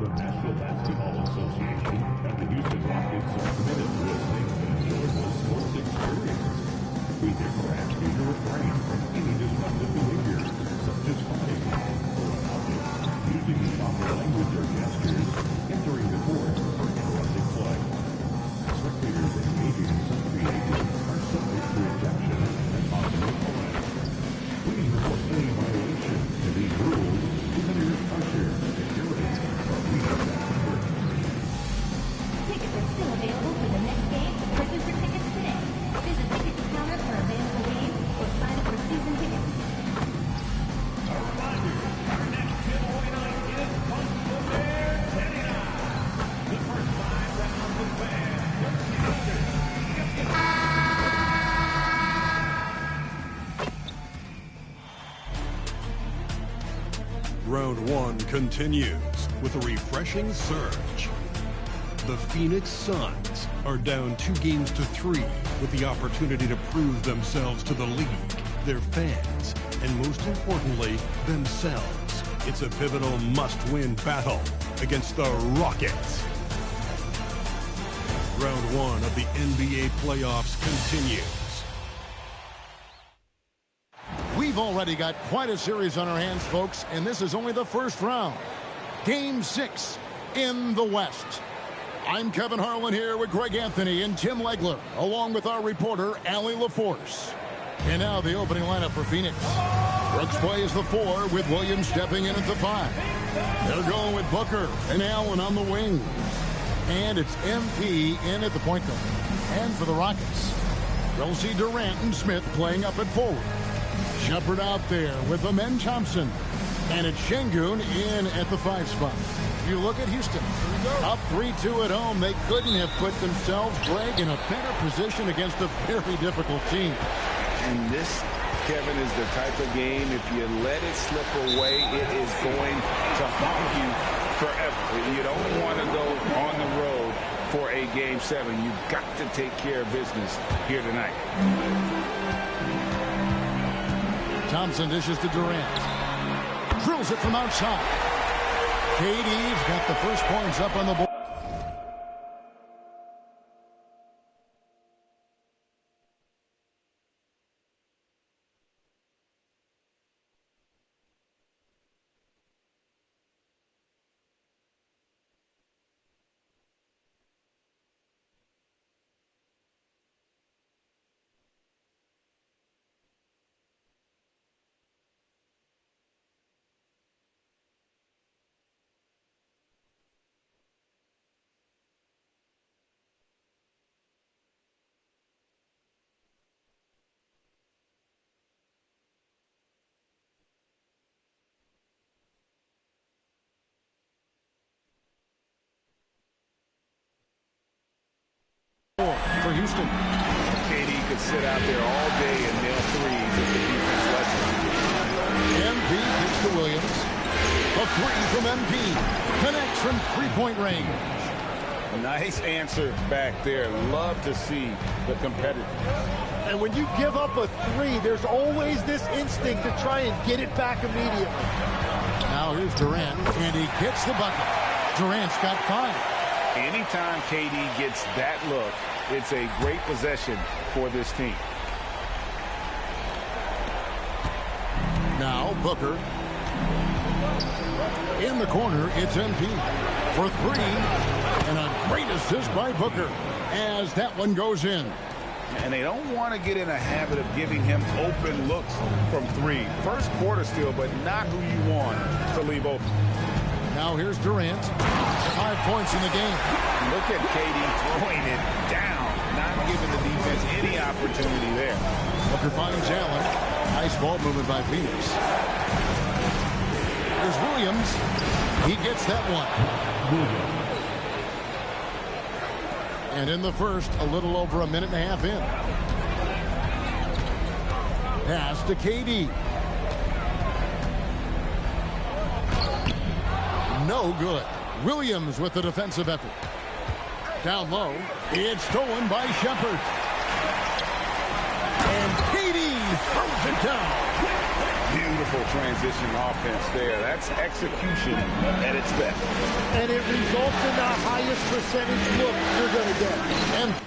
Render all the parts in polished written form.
The National Basketball Association and the Houston Rockets are committed to a safe and enjoyable sports experience. We therefore ask you to refrain from any disruptive behavior, such as fighting, throwing objects, using improper language or gestures, entering the court, or interrupting play. Spectators engaging in such behavior are subject to ejection and possible penalties. Please report any violation to these rules to the nearest usher, security, or regional expert. Tickets are still available for the next game. Purchase your tickets today. Visit the ticket counter for available games or sign up for season tickets. A reminder, our next giveaway night is Punchable Bear 79. The first 5 rounds of fans, 13 Round 1 continues with a refreshing surge. The Phoenix Suns are down 2-3 with the opportunity to prove themselves to the league, their fans, and most importantly, themselves. It's a pivotal must-win battle against the Rockets. Round 1 of the NBA playoffs continues. We've already got quite a series on our hands, folks, and this is only the first round. Game 6 in the West. I'm Kevin Harlan here with Greg Anthony and Tim Legler, along with our reporter, Allie LaForce. And now the opening lineup for Phoenix. Brooks plays the 4 with Williams stepping in at the 5. They're going with Booker and Allen on the wing. And it's MP in at the point guard. And for the Rockets, we'll see Durant and Smith playing up at forward. Shepard out there with Amen Thompson. And it's Şengün in at the 5 spot. You look at Houston. Up 3-2 at home. They couldn't have put themselves, Greg, in a better position against a very difficult team. And this, Kevin, is the type of game, if you let it slip away, it is going to haunt you forever. You don't want to go on the road for a Game 7. You've got to take care of business here tonight. Thompson dishes to Durant. Drills it from outside. KD's got the first points up on the board. For Houston. KD could sit out there all day and nail threes if the defense lets him. MP hits to Williams. A 3 from MP. Connects from three-point range. Nice answer back there. Love to see the competitors. And when you give up a 3, there's always this instinct to try and get it back immediately. Now here's Durant, and he gets the bucket. Durant's got 5. Anytime KD gets that look, it's a great possession for this team. Now Booker. In the corner, it's MP for 3. And a great assist by Booker as that one goes in. And they don't want to get in a habit of giving him open looks from 3. First quarter still, but not who you want to leave open. Now here's Durant. 5 points in the game. Look at KD throwing it down, not giving the defense any opportunity there. Booker finds Allen. Nice ball movement by Phoenix. There's Williams. He gets that one. And in the first, a little over a minute and a half in. Pass to KD. No good. Williams with the defensive effort. Down low. It's stolen by Shepard. And KD throws it down. Beautiful transition offense there. That's execution at its best. And it results in the highest percentage look you're going to get. And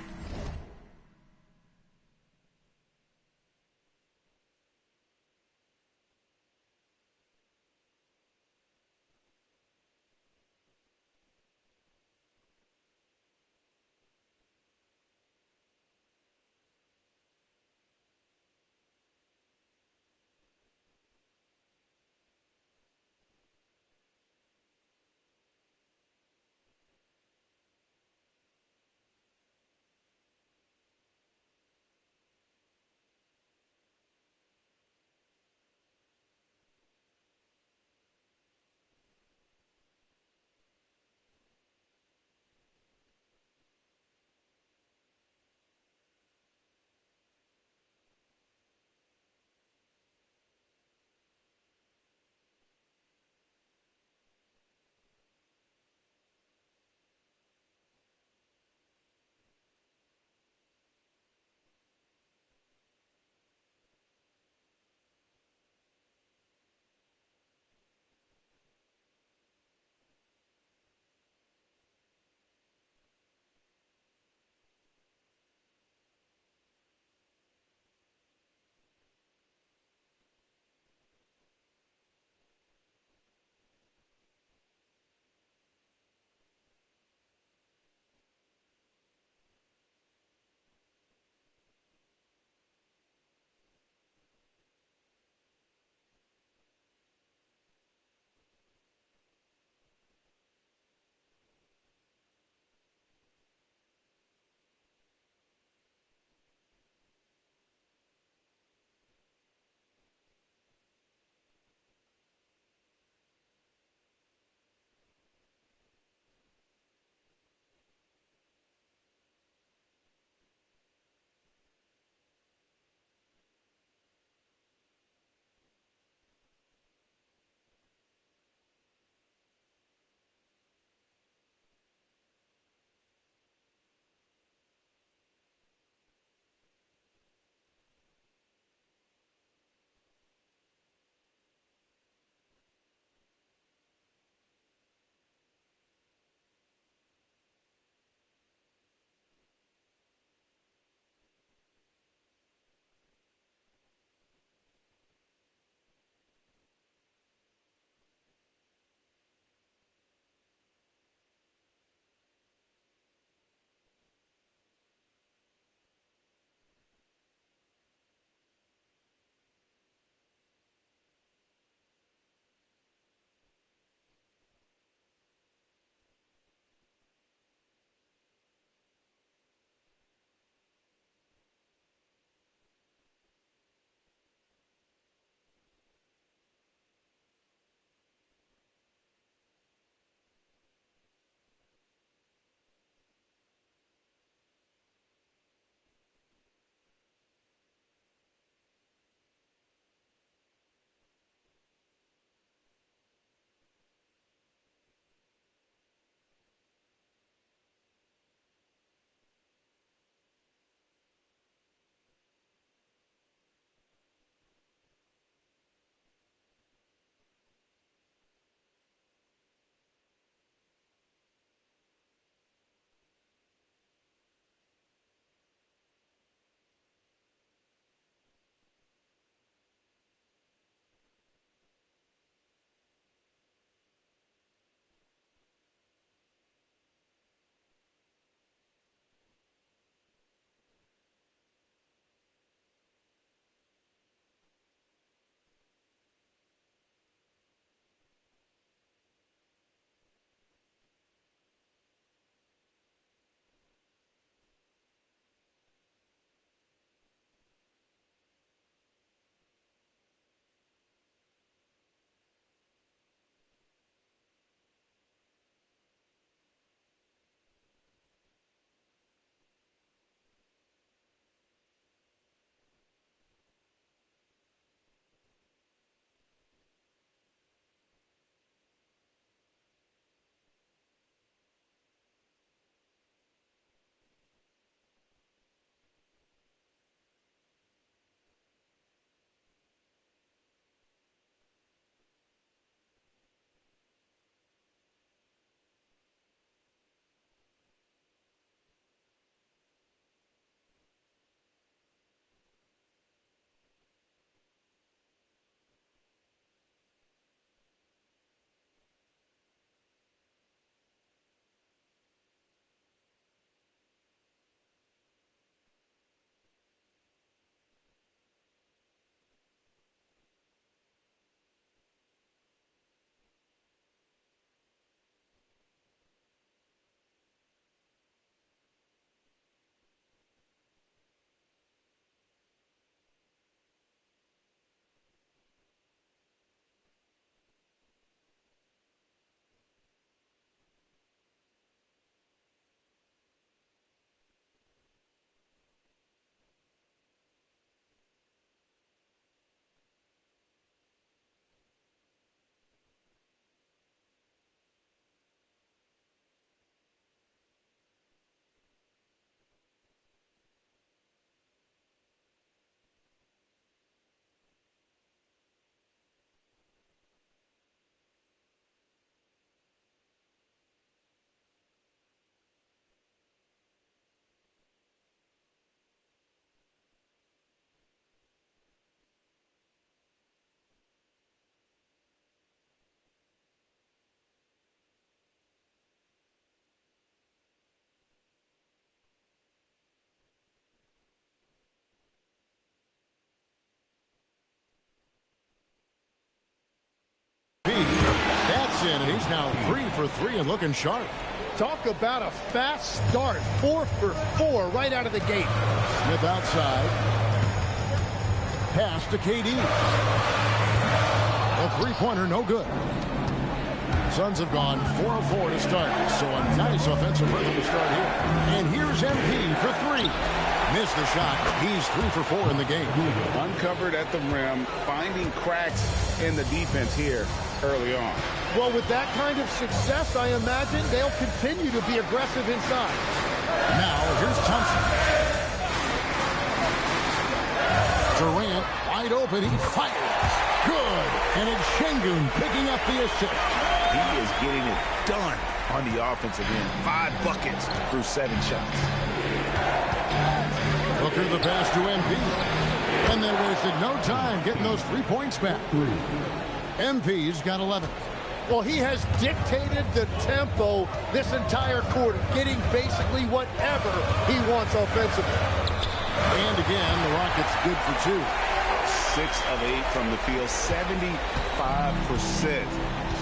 in, and he's now 3 for 3 and looking sharp. Talk about a fast start. 4 for 4 right out of the gate. Smith outside. Pass to KD. A three-pointer, no good. Suns have gone 4 of 4 to start, so a nice offensive rhythm to start here. And here's MP for 3. Missed the shot. He's 3 for 4 in the game. Uncovered at the rim, finding cracks in the defense here early on. Well, with that kind of success, I imagine they'll continue to be aggressive inside. Now, here's Thompson. Durant, wide open, he fires. Good. And it's Şengün picking up the assist. He is getting it done on the offensive end. 5 buckets through 7 shots. Booker the pass to MP. And they wasted no time getting those 3 points back. MP's got 11. Well, he has dictated the tempo this entire quarter, getting basically whatever he wants offensively. And again, the Rockets good for 2. 6 of 8 from the field, 75%.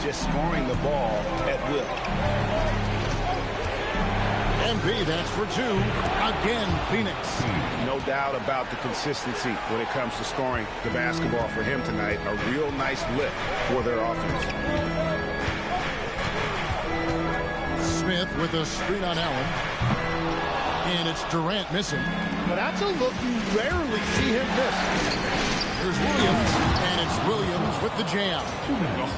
Just scoring the ball at will. MP, that's for 2. Again, Phoenix. No doubt about the consistency when it comes to scoring the basketball for him tonight. A real nice lift for their offense. Smith with a screen on Allen. And it's Durant missing. But that's a look you rarely see him miss. Here's Williams, and it's Williams with the jam.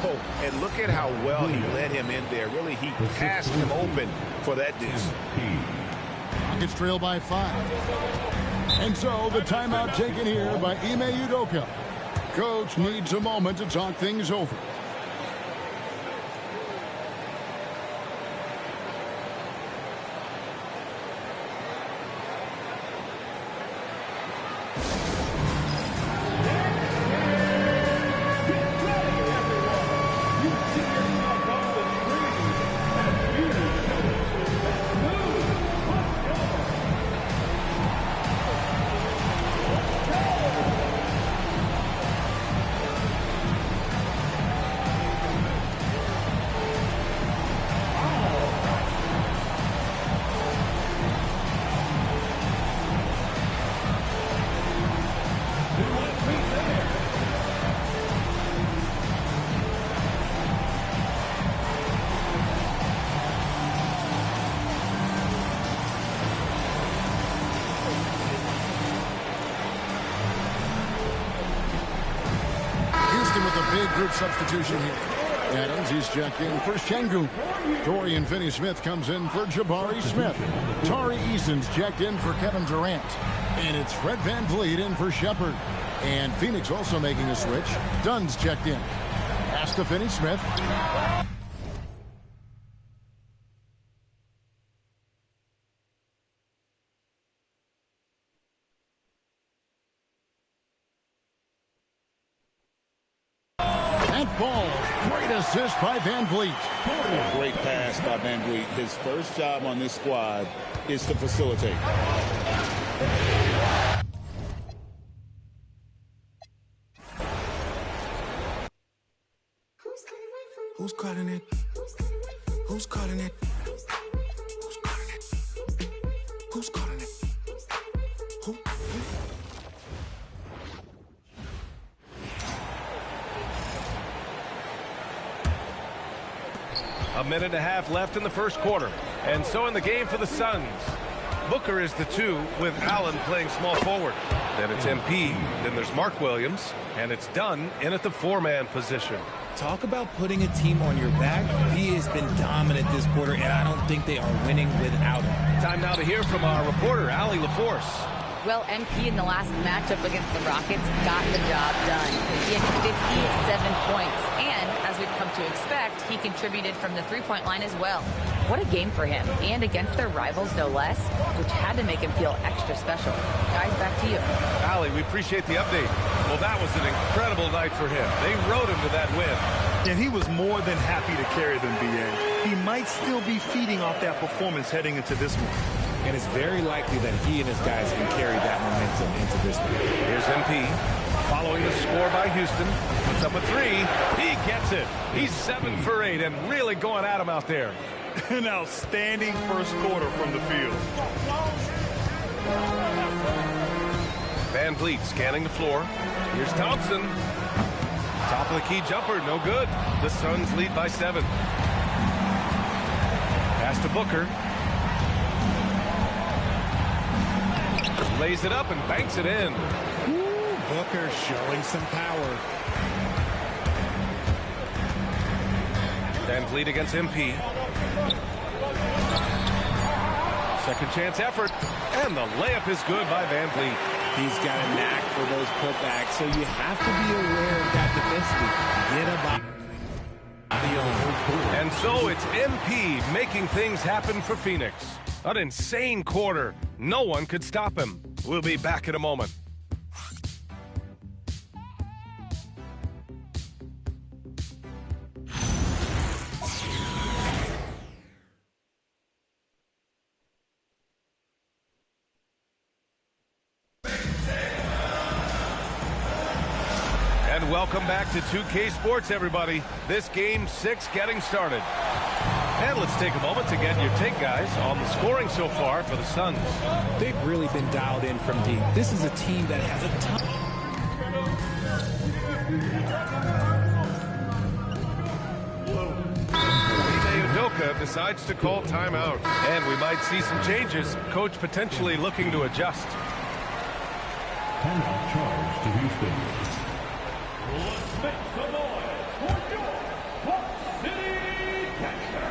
Oh, and look at how well he led him in there. Really, he passed him open for that deuce. Rockets trail by 5. And so the timeout taken here by Ime Udoka. Coach needs a moment to talk things over. Group substitution here. Adams, he's checked in for Şengün. Dorian Finney-Smith comes in for Jabari Smith. Tari Eason's checked in for Kevin Durant. And it's Fred VanVleet in for Shepherd. And Phoenix also making a switch. Dunn's checked in. Pass to Finney-Smith. Ball. Great assist by VanVleet. Great pass by VanVleet. His first job on this squad is to facilitate. Who's calling it? Who's calling it? Who's calling it? Who's calling it? Who? A minute and a half left in the first quarter. And so in the game for the Suns, Booker is the 2 with Allen playing small forward. Then it's MP, then there's Mark Williams, and it's Dunn in at the 4-man position. Talk about putting a team on your back. He has been dominant this quarter, and I don't think they are winning without him. Time now to hear from our reporter, Allie LaForce. Well, MP in the last matchup against the Rockets got the job done. He had 57 points, and as we've come to expect, he contributed from the three-point line as well. What a game for him, and against their rivals no less, which had to make him feel extra special. Guys, back to you. Allie, we appreciate the update. Well, that was an incredible night for him. They rode him to that win. And he was more than happy to carry them, BA. He might still be feeding off that performance heading into this one. And it's very likely that he and his guys can carry that momentum into this one. Here's MP. Following the score by Houston. Puts up a three. He gets it. He's 7 for 8 and really going at him out there. An outstanding first quarter from the field. Van Vliet scanning the floor. Here's Thompson. Top of the key jumper, no good. The Suns lead by 7. Pass to Booker. Lays it up and banks it in. Ooh, Booker showing some power. Van Vliet against MP. Second chance effort. And the layup is good by Van Vliet. He's got a knack for those putbacks, so you have to be aware of that defensively. Get a body. And so it's MP making things happen for Phoenix. An insane quarter. No one could stop him. We'll be back in a moment. And welcome back to 2K Sports, everybody. This game 6 getting started. And let's take a moment to get your take, guys, on the scoring so far for the Suns. They've really been dialed in from deep. This is a team that has a ton. Udoka decides to call timeout. And we might see some changes. Coach potentially looking to adjust. Timeout charge to Houston. Let's make some noise for your Rock City Gangster.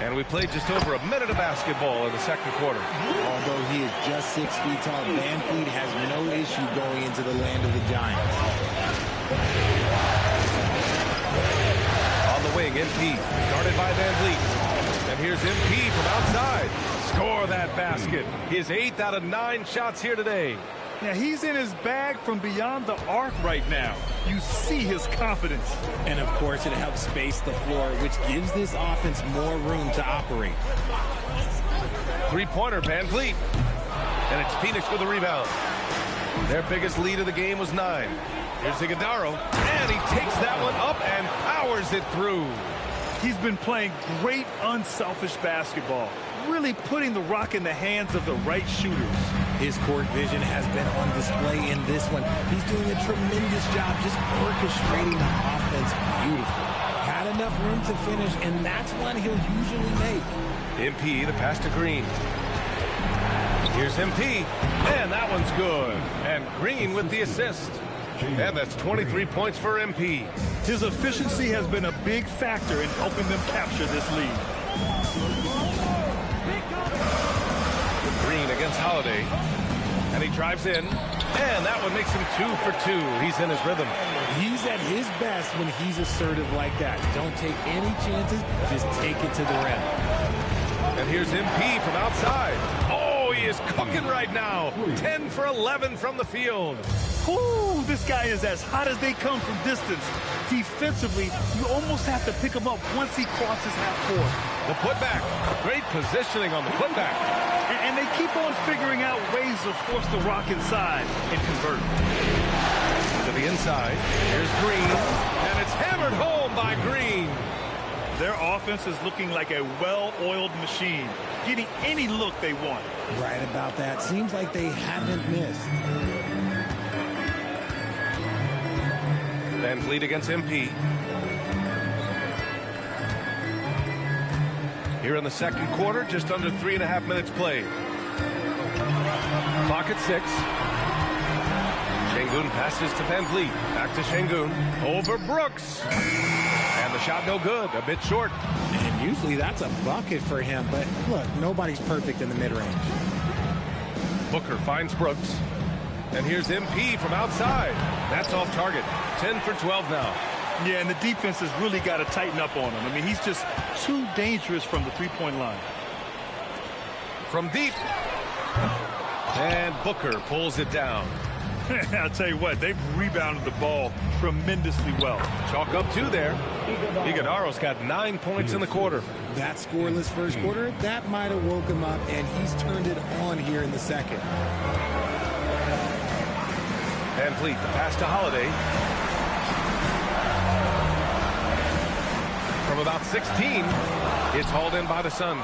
And we played just over a minute of basketball in the second quarter. Although he is just 6 feet tall, Van Vliet has no issue going into the land of the Giants. On the wing, MP, guarded by Van Vliet. And here's MP from outside. Score that basket. His 8th out of 9 shots here today. Yeah, he's in his bag from beyond the arc right now. You see his confidence. And, of course, it helps space the floor, which gives this offense more room to operate. Three-pointer, Van Vliet. And it's Phoenix with a rebound. Their biggest lead of the game was 9. Here's Iguodala, and he takes that one up and powers it through. He's been playing great, unselfish basketball, really putting the rock in the hands of the right shooters. His court vision has been on display in this one. He's doing a tremendous job just orchestrating the offense beautifully. Had enough room to finish, and that's one he'll usually make. MP, the pass to Green. Here's MP, and that one's good. And Green with the assist. And that's 23 points for MP. His efficiency has been a big factor in helping them capture this lead. Green against Holiday. And he drives in. And that one makes him 2 for 2. He's in his rhythm. He's at his best when he's assertive like that. Don't take any chances. Just take it to the rim. And here's MP from outside. Oh, he is cooking right now. 10 for 11 from the field. Ooh, this guy is as hot as they come from distance. Defensively, you almost have to pick him up once he crosses half court. The putback. Great positioning on the putback. And they keep on figuring out ways to force the rock inside and convert. To the inside. Here's Green. And it's hammered home by Green. Their offense is looking like a well-oiled machine, getting any look they want. Right about that. Seems like they haven't missed. Van Vliet against MP. Here in the second quarter, just under 3.5 minutes played. Clock at 6. Şengün passes to Van Vliet. Back to Şengün. Over Brooks. And the shot no good. A bit short. And usually that's a bucket for him. But look, nobody's perfect in the mid-range. Booker finds Brooks. And here's MP from outside. That's off target. 10 for 12 now. Yeah, and the defense has really got to tighten up on him. I mean, he's just too dangerous from the three-point line. From deep. And Booker pulls it down. I'll tell you what, they've rebounded the ball tremendously well. Chalk up 2 there. Iguodala's got 9 points in the quarter. That scoreless first quarter, that might have woke him up, and he's turned it on here in the second. Van Vliet, the pass to Holiday. From about 16, it's hauled in by the Suns.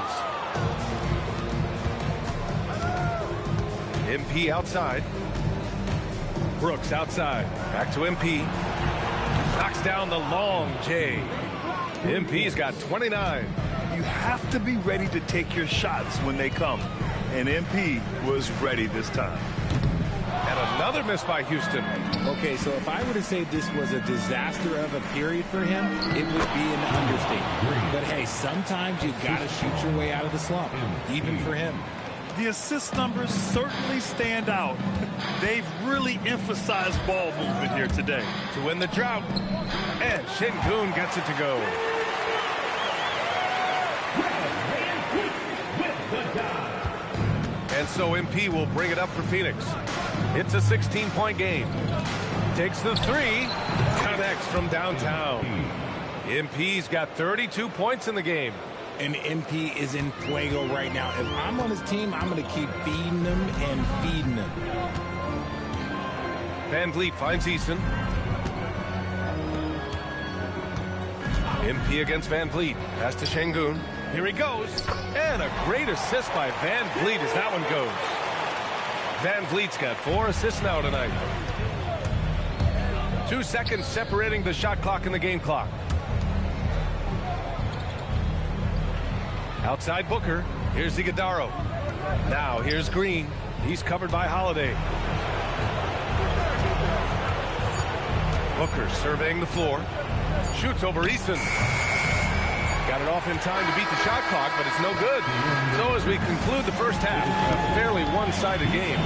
MP outside. Brooks outside. Back to MP. Knocks down the long J. MP's got 29. You have to be ready to take your shots when they come. And MP was ready this time. And another miss by Houston. Okay, so if I were to say this was a disaster of a period for him, it would be an understatement. But hey, sometimes you got to shoot your way out of the slump, even for him. The assist numbers certainly stand out. They've really emphasized ball movement here today. To win the drought. And Şengün gets it to go. And so MP will bring it up for Phoenix. It's a 16-point game. Takes the three. Connects from downtown. MP's got 32 points in the game. And MP is in fuego right now. If I'm on his team, I'm going to keep feeding him and feeding him. Van Vliet finds Eason. MP against Van Vliet. Pass to Şengün. Here he goes. And a great assist by Van Vliet as that one goes. Van Vliet's got 4 assists now tonight. 2 seconds separating the shot clock and the game clock. Outside Booker. Here's Iguodala. Now here's Green. He's covered by Holiday. Booker surveying the floor. Shoots over Eason. Got it off in time to beat the shot clock, but it's no good. So as we conclude the first half, a fairly one-sided game.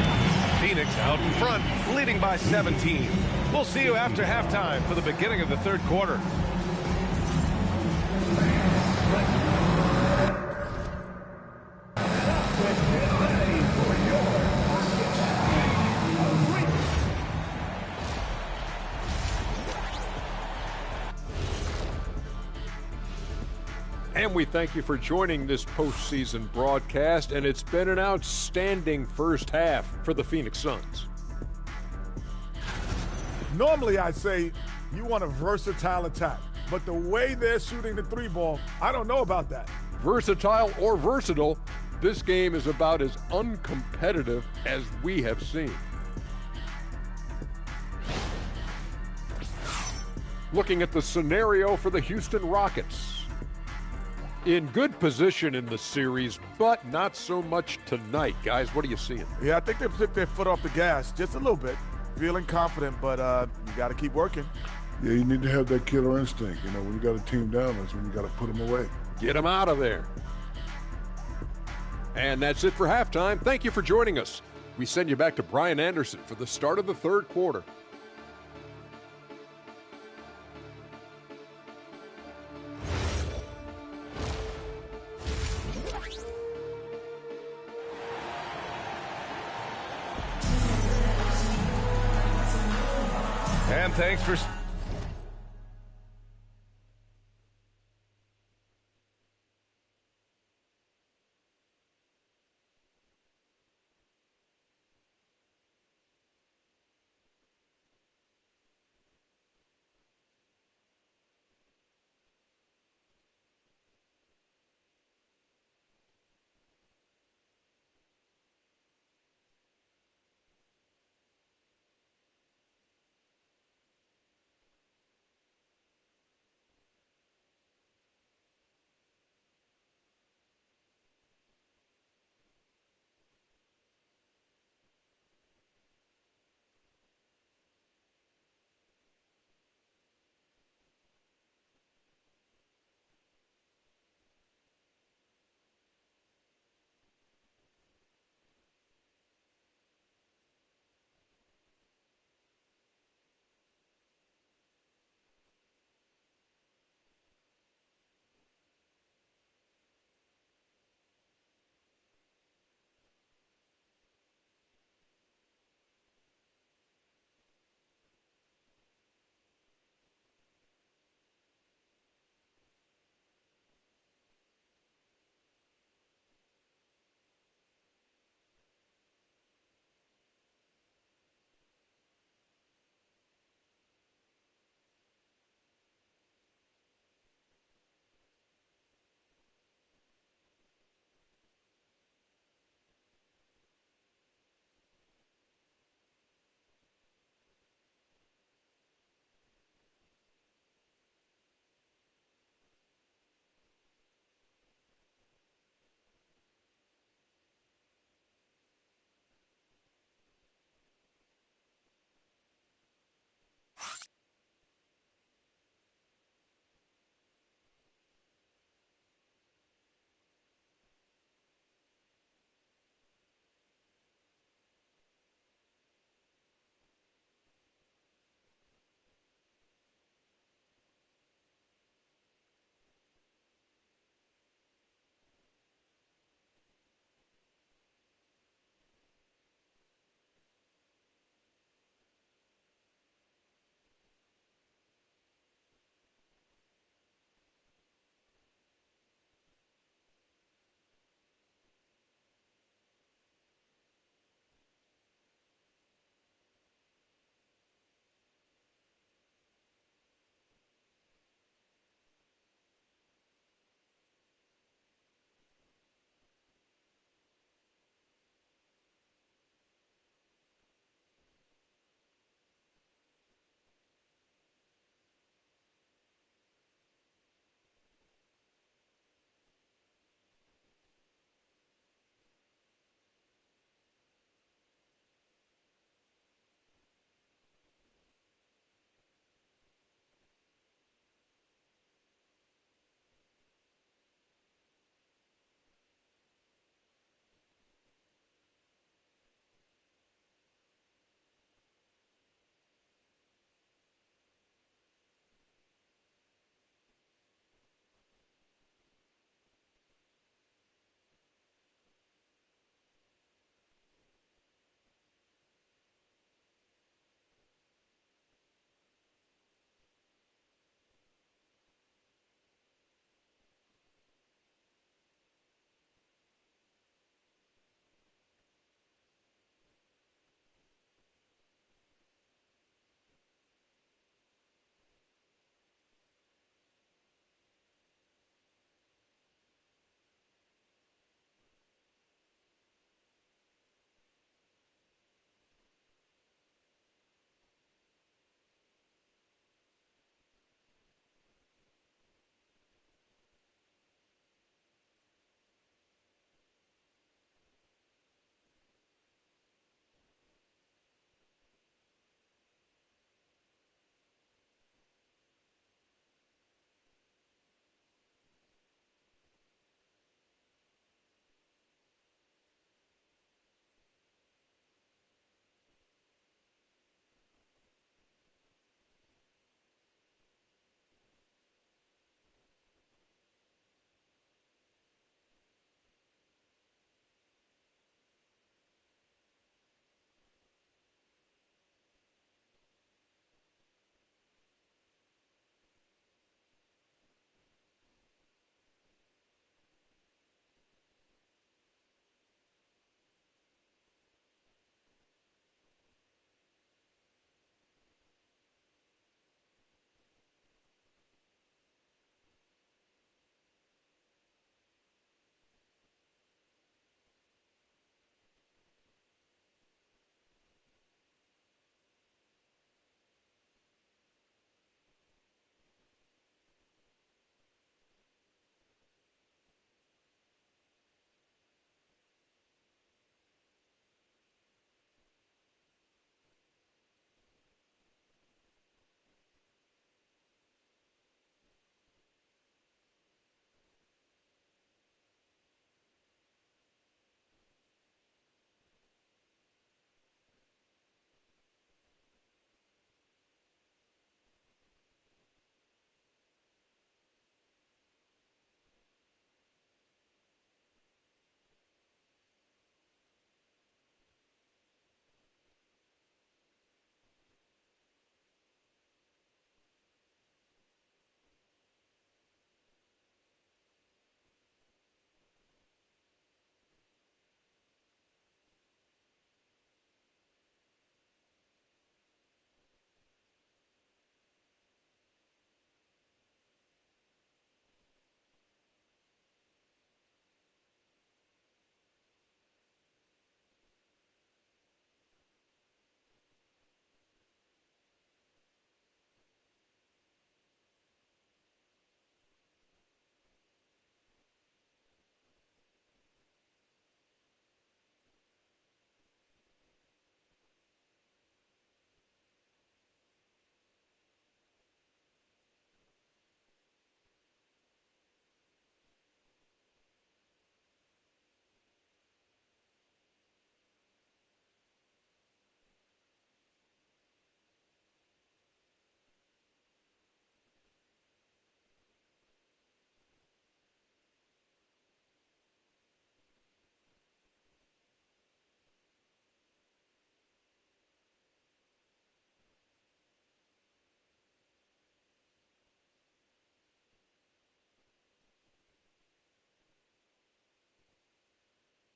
Phoenix out in front, leading by 17. We'll see you after halftime for the beginning of the third quarter. And we thank you for joining this postseason broadcast, and it's been an outstanding first half for the Phoenix Suns. Normally I'd say you want a versatile attack, but the way they're shooting the three ball, I don't know about that. Versatile or versatile, this game is about as uncompetitive as we have seen. Looking at the scenario for the Houston Rockets. In good position in the series, but not so much tonight. Guys, what are you seeing? Yeah, I think they took their foot off the gas just a little bit. Feeling confident, but you got to keep working. Yeah, you need to have that killer instinct. You know, when you got a team down, that's when you got to put them away. Get them out of there. And that's it for halftime. Thank you for joining us. We send you back to Brian Anderson for the start of the third quarter. And thanks for...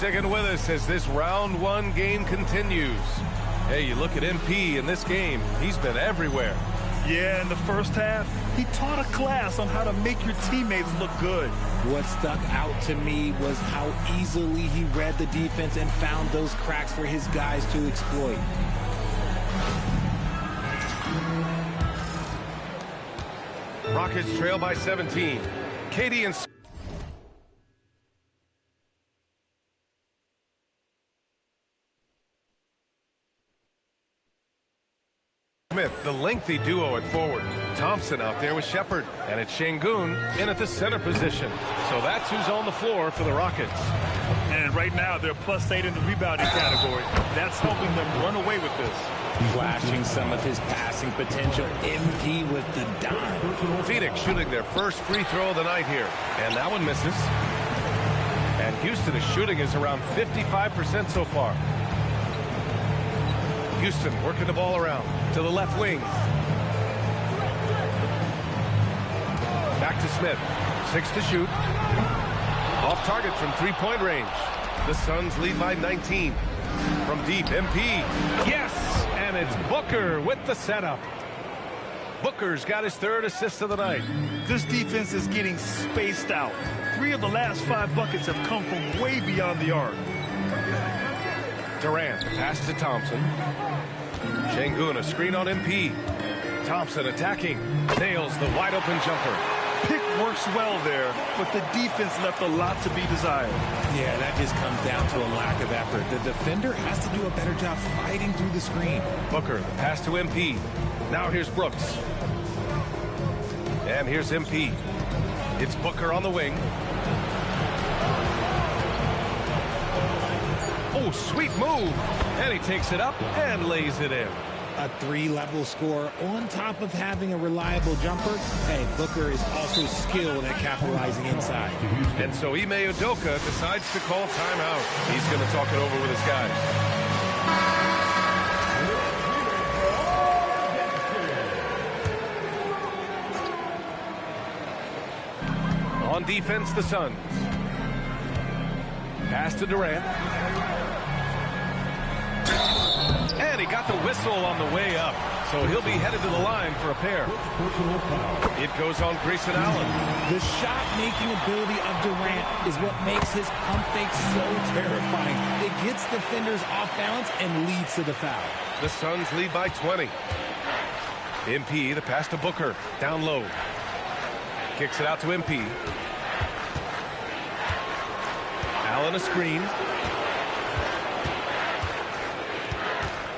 sticking with us as this round one game continues. Hey, you look at MP in this game, he's been everywhere. Yeah, in the first half, he taught a class on how to make your teammates look good. What stuck out to me was how easily he read the defense and found those cracks for his guys to exploit. Rockets trail by 17. Katie and Smith, the lengthy duo at forward. Thompson out there with Shepard, and it's Şengün in at the center position. So that's who's on the floor for the Rockets. And right now, they're +8 in the rebounding category. That's helping them run away with this. Flashing some of his passing potential. MP with the dime. Phoenix shooting their first free throw of the night here, and that one misses. And Houston's shooting is around 55% so far. Houston working the ball around to the left wing. Back to Smith. 6 to shoot. Off target from three-point range. The Suns lead by 19. From deep, MP. Yes! And it's Booker with the setup. Booker's got his third assist of the night. This defense is getting spaced out. 3 of the last 5 buckets have come from way beyond the arc. Durant, pass to Thompson. Şengün, a screen on MP. Thompson attacking. Nails the wide-open jumper. Pick works well there, but the defense left a lot to be desired. Yeah, that just comes down to a lack of effort. The defender has to do a better job fighting through the screen. Booker, the pass to MP. Now here's Brooks. And here's MP. It's Booker on the wing. Oh, sweet move. And he takes it up and lays it in. A 3-level score on top of having a reliable jumper. Hey, Booker is also skilled at capitalizing inside. And so Ime Udoka decides to call timeout. He's going to talk it over with his guys. On defense, the Suns. Pass to Durant. And he got the whistle on the way up. So he'll be headed to the line for a pair. It goes on Grayson Allen. The shot-making ability of Durant is what makes his pump fake so terrifying. It gets defenders off balance and leads to the foul. The Suns lead by 20. MP, the pass to Booker. Down low. Kicks it out to MP. Allen a screen.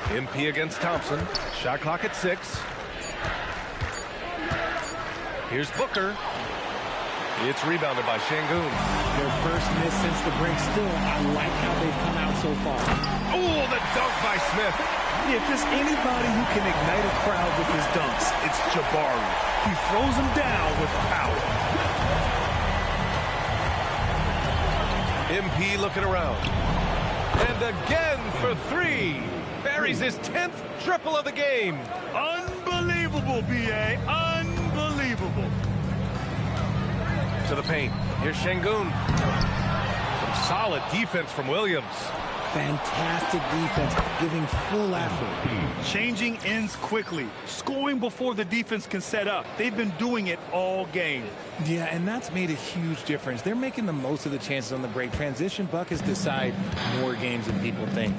MP against Thompson. Shot clock at 6. Here's Booker. It's rebounded by Şengün. Their first miss since the break. Still, I like how they've come out so far. Oh, the dunk by Smith. If there's anybody who can ignite a crowd with his dunks, it's Jabari. He throws them down with power. MP looking around. And again for 3. Buries his 10th triple of the game. Unbelievable, B.A. Unbelievable. To the paint. Here's Şengün. Some solid defense from Williams. Fantastic defense, giving full effort. Changing ends quickly. Scoring before the defense can set up. They've been doing it all game. Yeah, and that's made a huge difference. They're making the most of the chances on the break. Transition buckets decide more games than people think.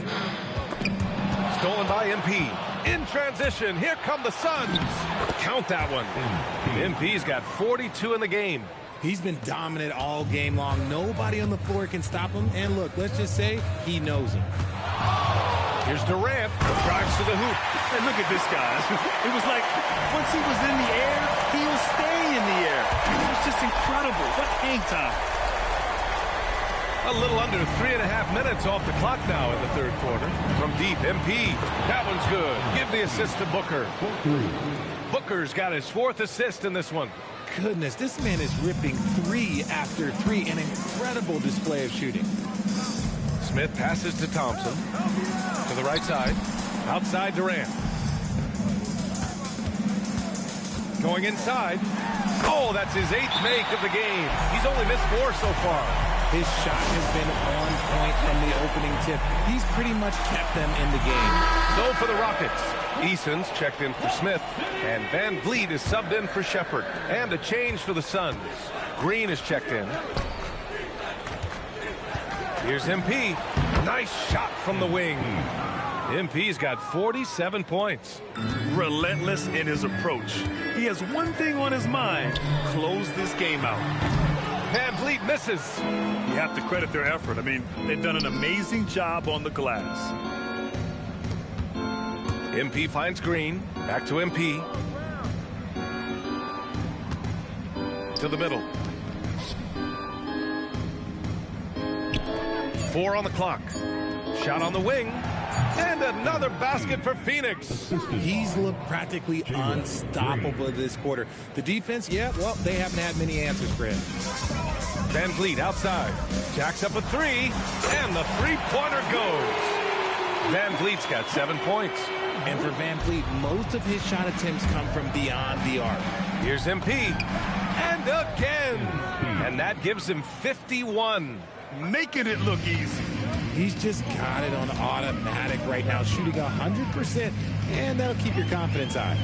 Stolen by MP. In transition, here come the Suns. Count that one. MP's got 42 in the game. He's been dominant all game long. Nobody on the floor can stop him. And look, let's just say he knows him. Here's Durant. Drives to the hoop. And look at this, guys. It was like once he was in the air, he was staying in the air. It was just incredible. What hang time. A little under 3.5 minutes off the clock now in the third quarter. From deep, MP. That one's good. Give the assist to Booker. Booker's got his 4th assist in this one. Goodness, this man is ripping 3 after 3. An incredible display of shooting. Smith passes to Thompson. To the right side. Outside Durant. Going inside. Oh, that's his 8th make of the game. He's only missed 4 so far. His shot has been on point from the opening tip. He's pretty much kept them in the game. So for the Rockets, Eason's checked in for Smith, and Van Vliet is subbed in for Shepard. And a change for the Suns. Green is checked in. Here's MP. Nice shot from the wing. MP's got 47 points. Relentless in his approach. He has one thing on his mind: close this game out. Van Vliet misses. You have to credit their effort. I mean, they've done an amazing job on the glass. MP finds Green. Back to MP. To the middle. 4 on the clock. Shot on the wing. And another basket for Phoenix. He's looked practically unstoppable this quarter. The defense, yeah, well, they haven't had many answers for him. Van Vliet outside. Jacks up a three. And the three-pointer goes. Van Vliet's got 7 points. And for Van Vliet, most of his shot attempts come from beyond the arc. Here's MP. And again. And that gives him 51. Making it look easy. He's just got it on automatic right now, shooting 100%, and that'll keep your confidence high.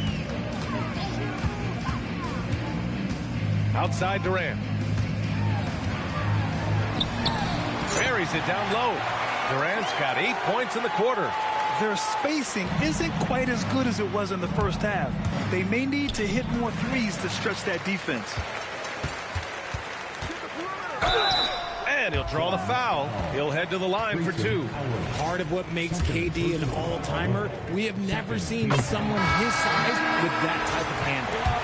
Outside Durant. Buries it down low. Durant's got 8 points in the quarter. Their spacing isn't quite as good as it was in the first half. They may need to hit more threes to stretch that defense. And he'll draw the foul. He'll head to the line for 2. Part of what makes KD an all-timer, we have never seen someone his size with that type of handle.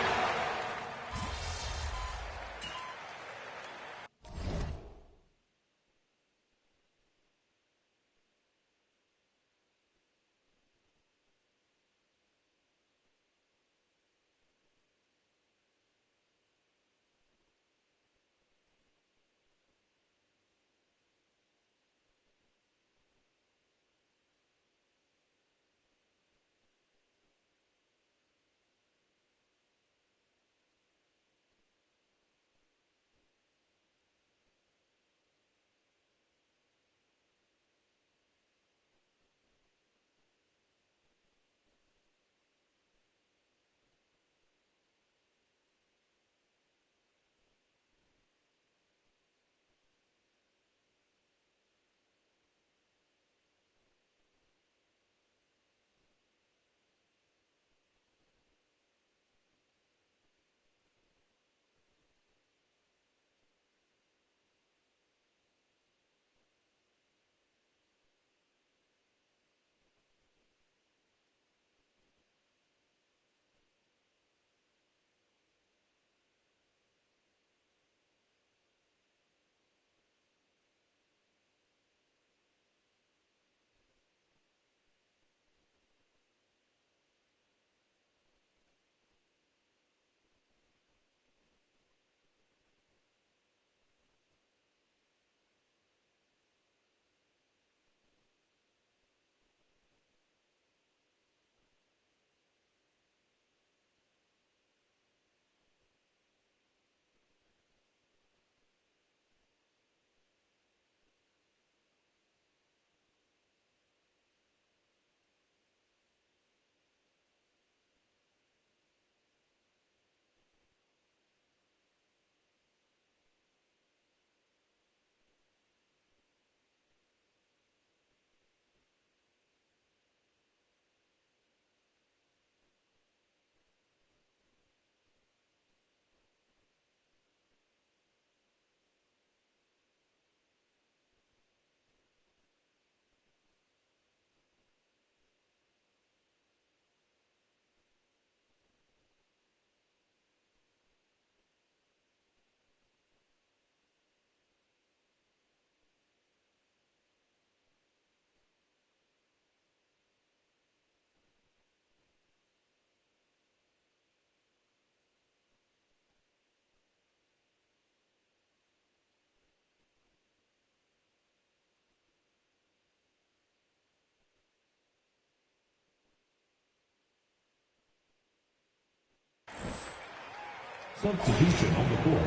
Substitution on the court.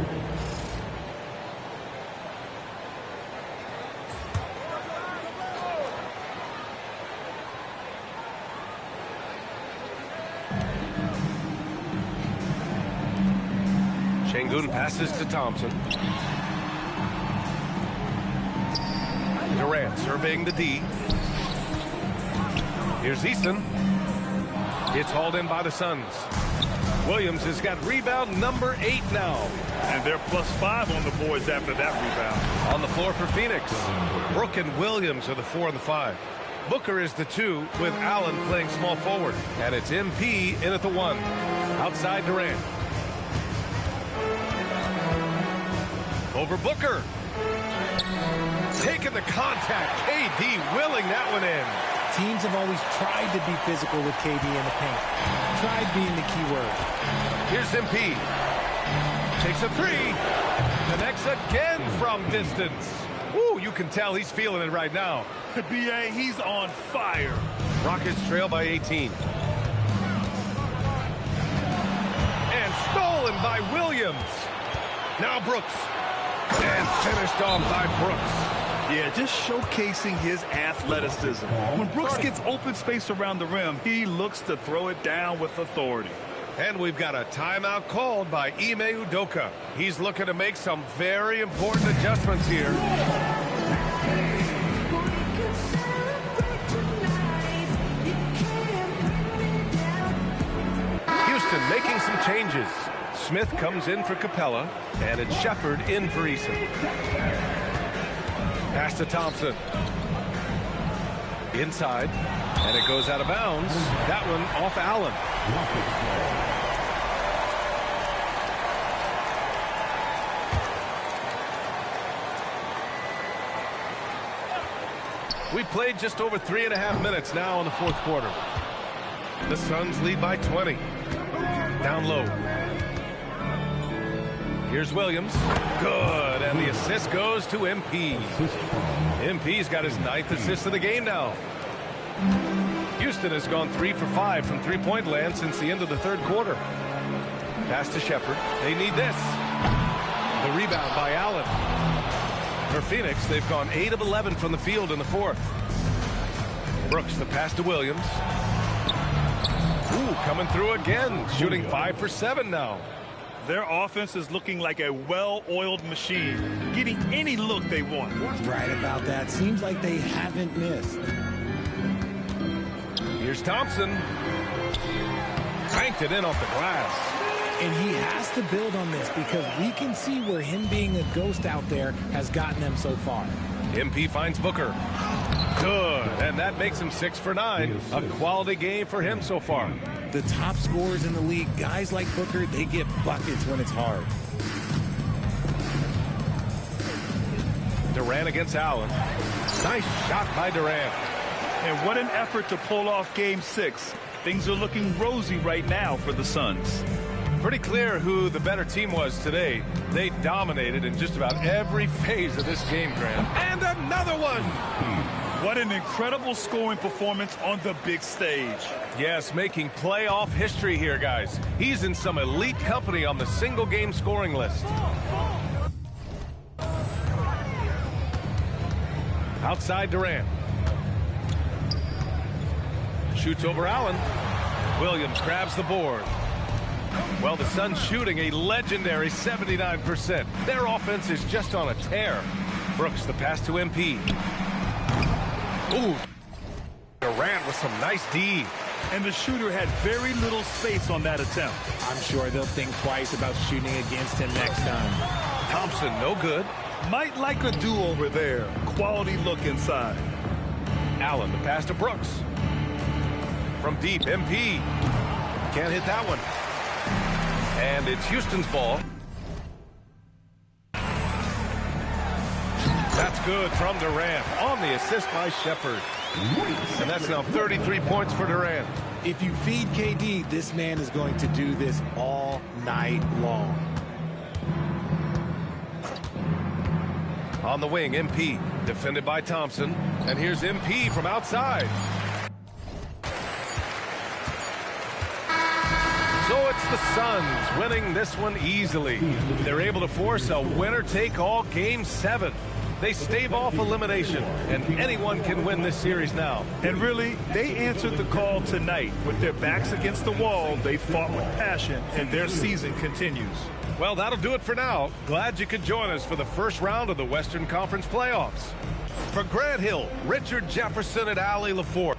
Şengün passes to Thompson. Durant surveying the D. Here's Easton. It's hauled in by the Suns. Williams has got rebound number 8 now. And they're +5 on the boards after that rebound. On the floor for Phoenix, Brook and Williams are the 4 and the 5. Booker is the 2 with Allen playing small forward. And it's MP in at the 1. Outside Durant. Over Booker. Taking the contact. KD willing that one in. Teams have always tried to be physical with KD in the paint. Tried being the key word. Here's MP. Takes a 3. Connects again from distance. Ooh, you can tell he's feeling it right now. B.A., he's on fire. Rockets trail by 18. And stolen by Williams. Now Brooks. And finished off by Brooks. Yeah, just showcasing his athleticism. When Brooks gets open space around the rim, he looks to throw it down with authority. And we've got a timeout called by Ime Udoka. He's looking to make some very important adjustments here. Houston making some changes. Smith comes in for Capella, and it's Shepard in for Eason. Pass to Thompson. Inside, and it goes out of bounds. That one off Allen. We played just over 3.5 minutes now in the 4th quarter. The Suns lead by 20. Down low. Here's Williams. Good. And the assist goes to MP. MP's got his 9th assist of the game now. Houston has gone 3 for 5 from three-point land since the end of the 3rd quarter. Pass to Shepard. They need this. The rebound by Allen. For Phoenix, they've gone 8 of 11 from the field in the 4th. Brooks, the pass to Williams. Ooh, coming through again. Shooting 5 for 7 now. Their offense is looking like a well-oiled machine, getting any look they want. Right about that. Seems like they haven't missed. Here's Thompson. Banked it in off the glass. And he has to build on this because we can see where him being a ghost out there has gotten them so far. MP finds Booker. Good. And that makes him 6 for 9. A quality game for him so far. The top scorers in the league, guys like Booker, they get buckets when it's hard. Durant against Allen. Nice shot by Durant. And what an effort to pull off Game 6. Things are looking rosy right now for the Suns. Pretty clear who the better team was today. They dominated in just about every phase of this game, Grant. And another one! What an incredible scoring performance on the big stage. Yes, making playoff history here, guys. He's in some elite company on the single-game scoring list. Outside Durant. Shoots over Allen. Williams grabs the board. Well, the Suns shooting a legendary 79%. Their offense is just on a tear. Brooks, the pass to MP. Ooh, Durant with some nice D. And the shooter had very little space on that attempt. I'm sure they'll think twice about shooting against him next time. Thompson, no good. Might like a do-over there. Quality look inside. Allen, the pass to Brooks. From deep, MP. Can't hit that one. And it's Houston's ball. That's good from Durant on the assist by Shepard. And that's now 33 points for Durant. If you feed KD, this man is going to do this all night long. On the wing, MP, defended by Thompson. And here's MP from outside. So it's the Suns winning this one easily. They're able to force a winner-take-all Game 7. They stave off elimination, and anyone can win this series now. And really, they answered the call tonight. With their backs against the wall, they fought with passion, and their season continues. Well, that'll do it for now. Glad you could join us for the first round of the Western Conference playoffs. For Grant Hill, Richard Jefferson, and Allie LaForce.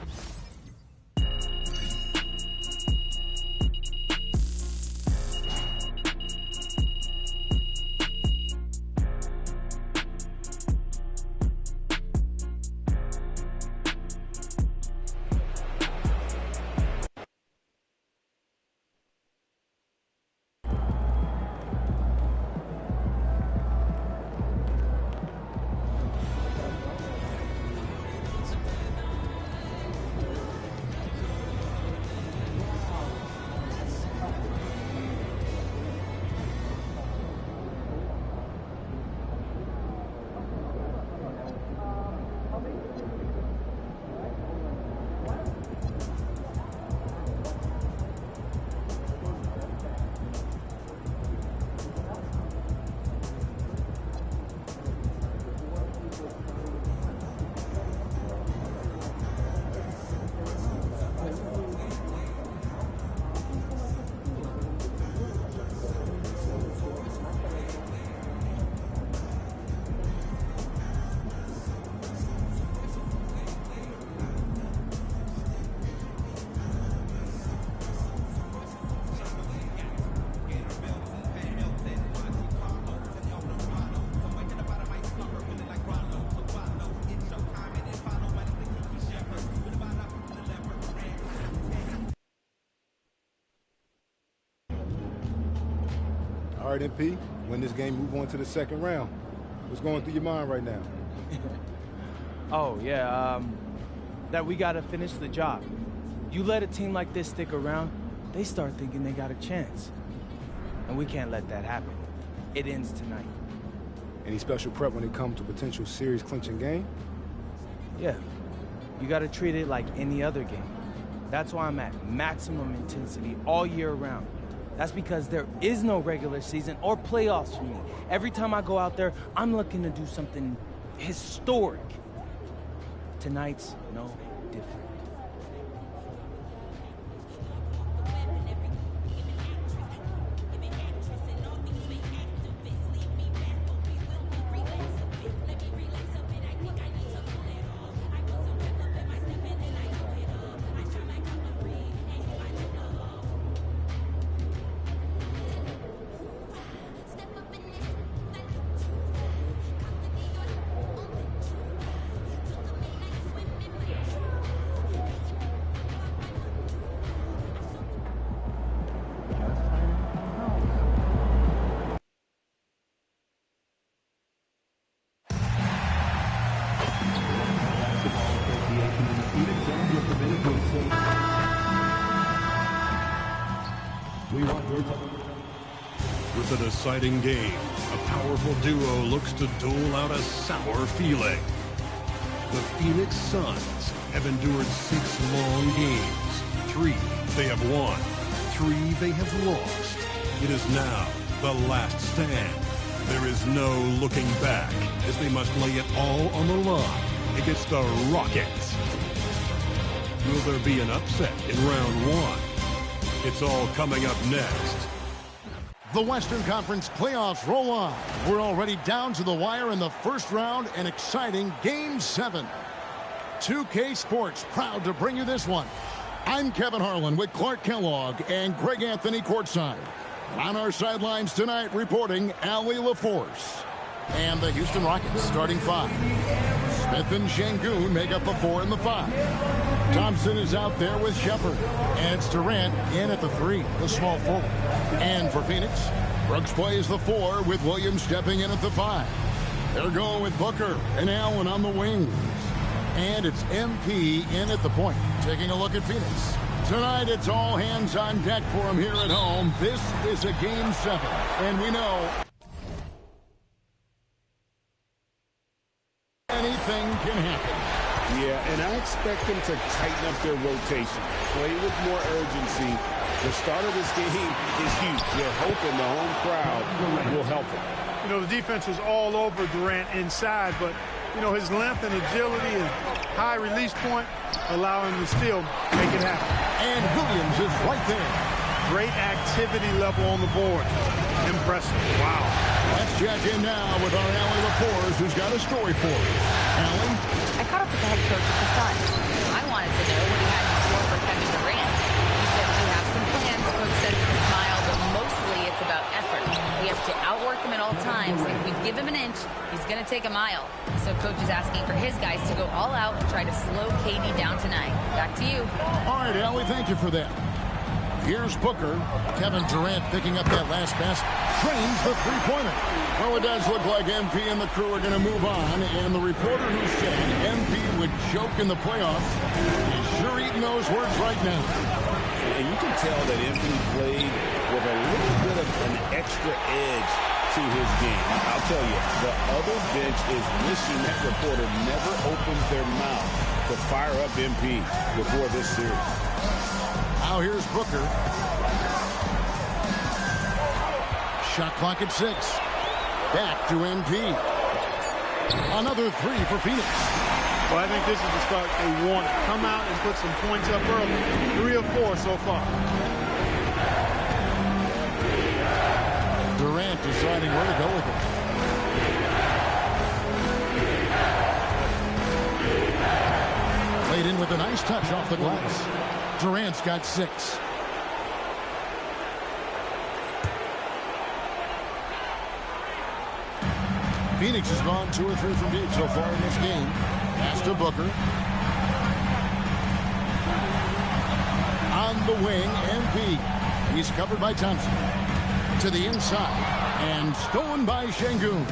All right, MP, win this game, move on to the second round. What's going through your mind right now? That we got to finish the job. You let a team like this stick around, they start thinking they got a chance. And we can't let that happen. It ends tonight. Any special prep when it comes to potential series clinching game? Yeah, you got to treat it like any other game. That's why I'm at maximum intensity all year round. That's because there is no regular season or playoffs for me. Every time I go out there, I'm looking to do something historic. Tonight's no different. With a deciding game, a powerful duo looks to dole out a sour feeling. The Phoenix Suns have endured 6 long games. 3 they have won, 3 they have lost. It is now the last stand. There is no looking back as they must lay it all on the line against the Rockets. Will there be an upset in round 1? It's all coming up next. The Western Conference playoffs roll on. We're already down to the wire in the first round, an exciting Game 7. 2K Sports proud to bring you this one. I'm Kevin Harlan with Clark Kellogg and Greg Anthony courtside. On our sidelines tonight reporting Allie LaForce. And the Houston Rockets starting 5. Smith and Şengün make up the 4 and the 5. Thompson is out there with Shepard. And it's Durant in at the 3, the small forward. And for Phoenix, Brooks plays the 4 with Williams stepping in at the 5. They're going with Booker and Allen on the wings. And it's MP in at the point, taking a look at Phoenix. Tonight, it's all hands on deck for him here at home. This is a Game 7, and we know anything can happen. Yeah, and I expect them to tighten up their rotation, play with more urgency. The start of this game is huge. Yeah, hoping the home crowd will help him. You know, the defense was all over Durant inside, but, you know, his length and agility and high release point allow him to still make it happen. And Williams is right there. Great activity level on the board. Impressive. Wow. Let's check in now with our Allie LaForce, who's got a story for us. Allie? I caught up with the head coach of the Suns. I wanted to know what he had in store for Kevin Durant. He said we have some plans. Coach said with a smile, but mostly it's about effort. We have to outwork him at all times. If we give him an inch, he's going to take a mile. So coach is asking for his guys to go all out and try to slow KD down tonight. Back to you. All right, Allie, thank you for that. Here's Booker. Kevin Durant picking up that last pass. Trains the three-pointer. Well, it does look like MP and the crew are going to move on. And the reporter who said MP would choke in the playoffs is sure eating those words right now. And you can tell that MP played with a little bit of an extra edge to his game. I'll tell you, the other bench is wishing that reporter never opened their mouth to fire up MP before this series. Now here's Booker. Shot clock at 6. Back to MP. Another three for Phoenix. Well, I think this is the start they want. Come out and put some points up early. 3 of 4 so far. Durant deciding where to go with it. Played in with a nice touch off the glass. Durant's got 6. Phoenix has gone 2 or 3 from deep so far in this game. Pass to Booker. On the wing, MP. He's covered by Thompson. To the inside. And stolen by Şengün.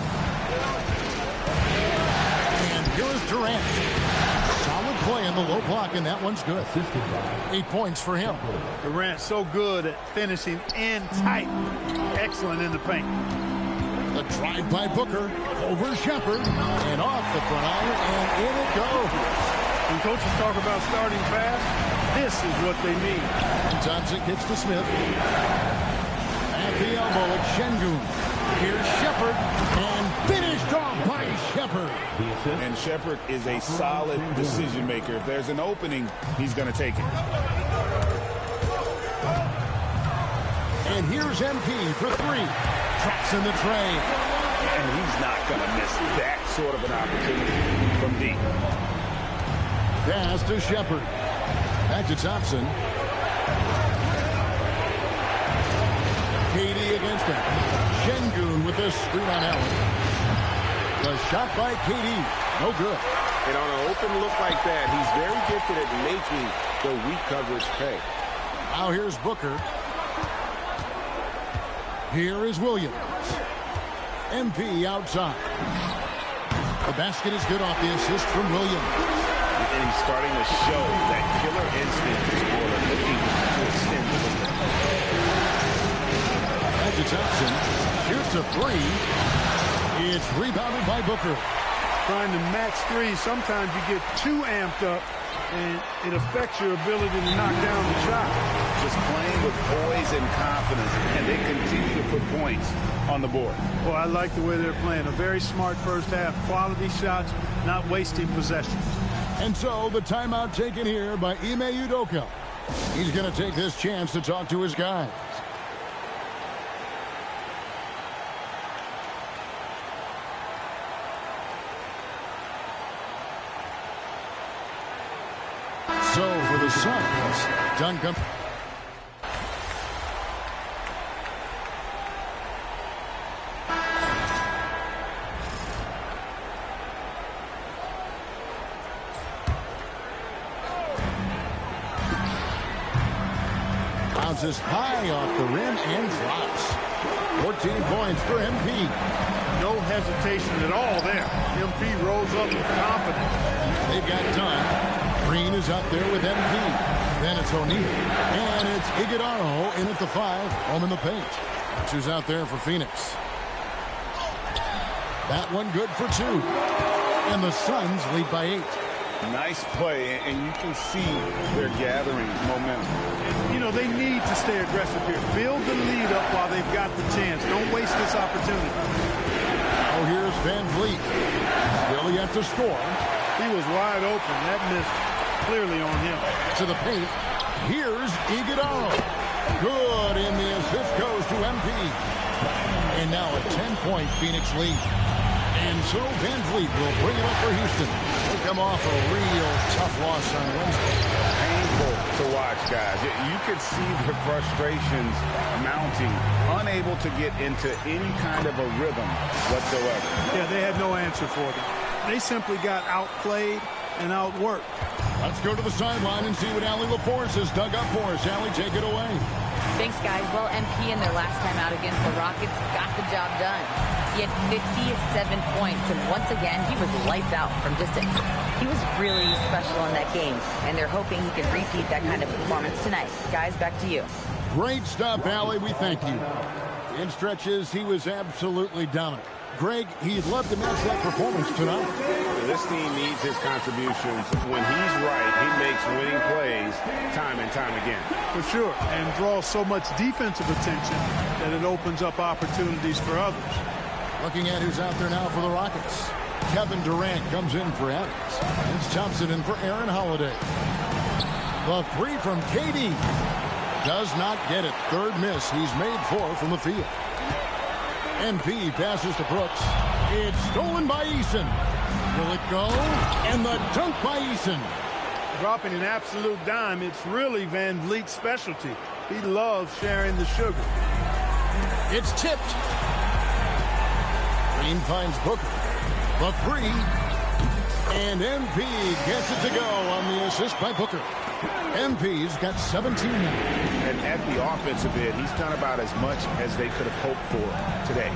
And here is Durant. Solid play in the low block, and that one's good. 8 points for him. Durant so good at finishing in tight. Excellent in the paint. The drive by Booker over Shepherd and off the front iron, and in it goes. When coaches talk about starting fast, this is what they mean. And Thompson kicks to Smith. At the elbow at Şengün. Here's Shepherd, and finished off by Shepherd. And Shepherd is a solid decision maker. If there's an opening, he's going to take it. And here's MP for 3. Traps in the tray. And he's not going to miss that sort of an opportunity from deep. Pass to Shepherd. Back to Thompson. KD against him. Şengün with a screen on Allen. The shot by KD. No good. And on an open look like that, he's very gifted at making the weak coverage pay. Now here's Booker. Here is Williams. MP outside. The basket is good off the assist from Williams. And he's starting to show that killer instinct for looking to extend the lead. Back to Thompson. Shoots a 3. It's rebounded by Booker. Trying to match 3, sometimes you get too amped up, and it affects your ability to knock down the shot. Just playing with poise and confidence, and they continue to put points on the board. Well, I like the way they're playing. A very smart first half. Quality shots, not wasting possessions. And so the timeout taken here by Ime Udoka. He's going to take this chance to talk to his guys. So for the Suns, Duncan. Bounces high off the rim and drops. 14 points for MP. No hesitation at all there. MP rolls up with confidence. They've got done. Green is out there with MP. Then it's O'Neal. And it's Iguodala in at the 5. Home in the paint. Who's out there for Phoenix. That one good for 2. And the Suns lead by 8. Nice play, and you can see they're gathering momentum. You know, they need to stay aggressive here. Build the lead up while they've got this opportunity. Oh, here's Van Vliet. Still yet to score. He was wide open. That missed clearly on him. To the paint. Here's Iguodala. Good, and the assist goes to MP. And now a 10-point Phoenix lead. And so Van Vliet will bring it up for Houston. They come off a real tough loss on Wednesday. Painful to watch, guys. You could see the frustrations mounting, unable to get into any kind of a rhythm whatsoever. Yeah, they had no answer for them. They simply got outplayed and outworked. Let's go to the sideline and see what Allie LaForce has dug up for us. Allie, take it away. Thanks, guys. Well, MP in their last time out against the Rockets got the job done. He had 57 points, and once again, he was lights out from distance. He was really special in that game, and they're hoping he can repeat that kind of performance tonight. Guys, back to you. Great stuff, Allie. We thank you. In stretches, he was absolutely dominant. Greg, he'd love to match that performance tonight. This team needs his contributions. When he's right, he makes winning plays time and time again. For sure, and draws so much defensive attention that it opens up opportunities for others. Looking at who's out there now for the Rockets. Kevin Durant comes in for Adams. It's Thompson in for Aaron Holiday. The three from KD. Does not get it. Third miss. He's made 4 from the field. MP passes to Brooks. It's stolen by Eason. Will it go? And the dunk by Eason. Dropping an absolute dime. It's really Van Vliet's specialty. He loves sharing the sugar. It's tipped. Green finds Booker. The three. And MP gets it to go on the assist by Booker. MP's got 17 now. And at the offensive end, he's done about as much as they could have hoped for today.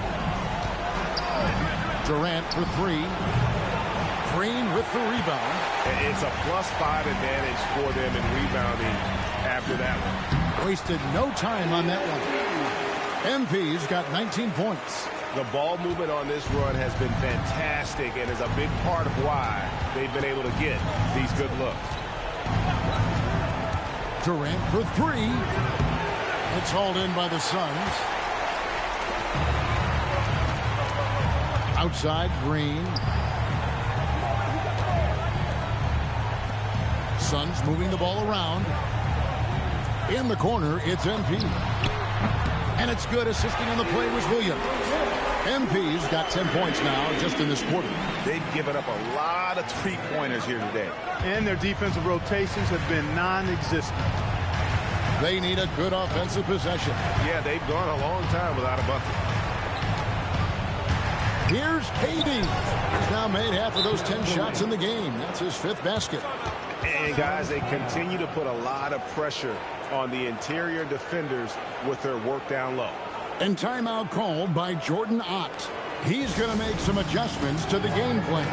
Durant for 3. Green with the rebound. It's a +5 advantage for them in rebounding after that one. Wasted no time on that one. MP's got 19 points. The ball movement on this run has been fantastic and is a big part of why they've been able to get these good looks. Durant for 3. It's hauled in by the Suns. Outside, Green. Suns moving the ball around. In the corner, it's MP. And it's good. Assisting on the play was Williams. MP's got 10 points now just in this quarter. They've given up a lot of three-pointers here today. And their defensive rotations have been non-existent. They need a good offensive possession. Yeah, they've gone a long time without a bucket. Here's KD. He's now made half of those 10 shots in the game. That's his 5th basket. And, guys, they continue to put a lot of pressure on the interior defenders with their work down low. And timeout called by Jordan Ott. He's going to make some adjustments to the game plan.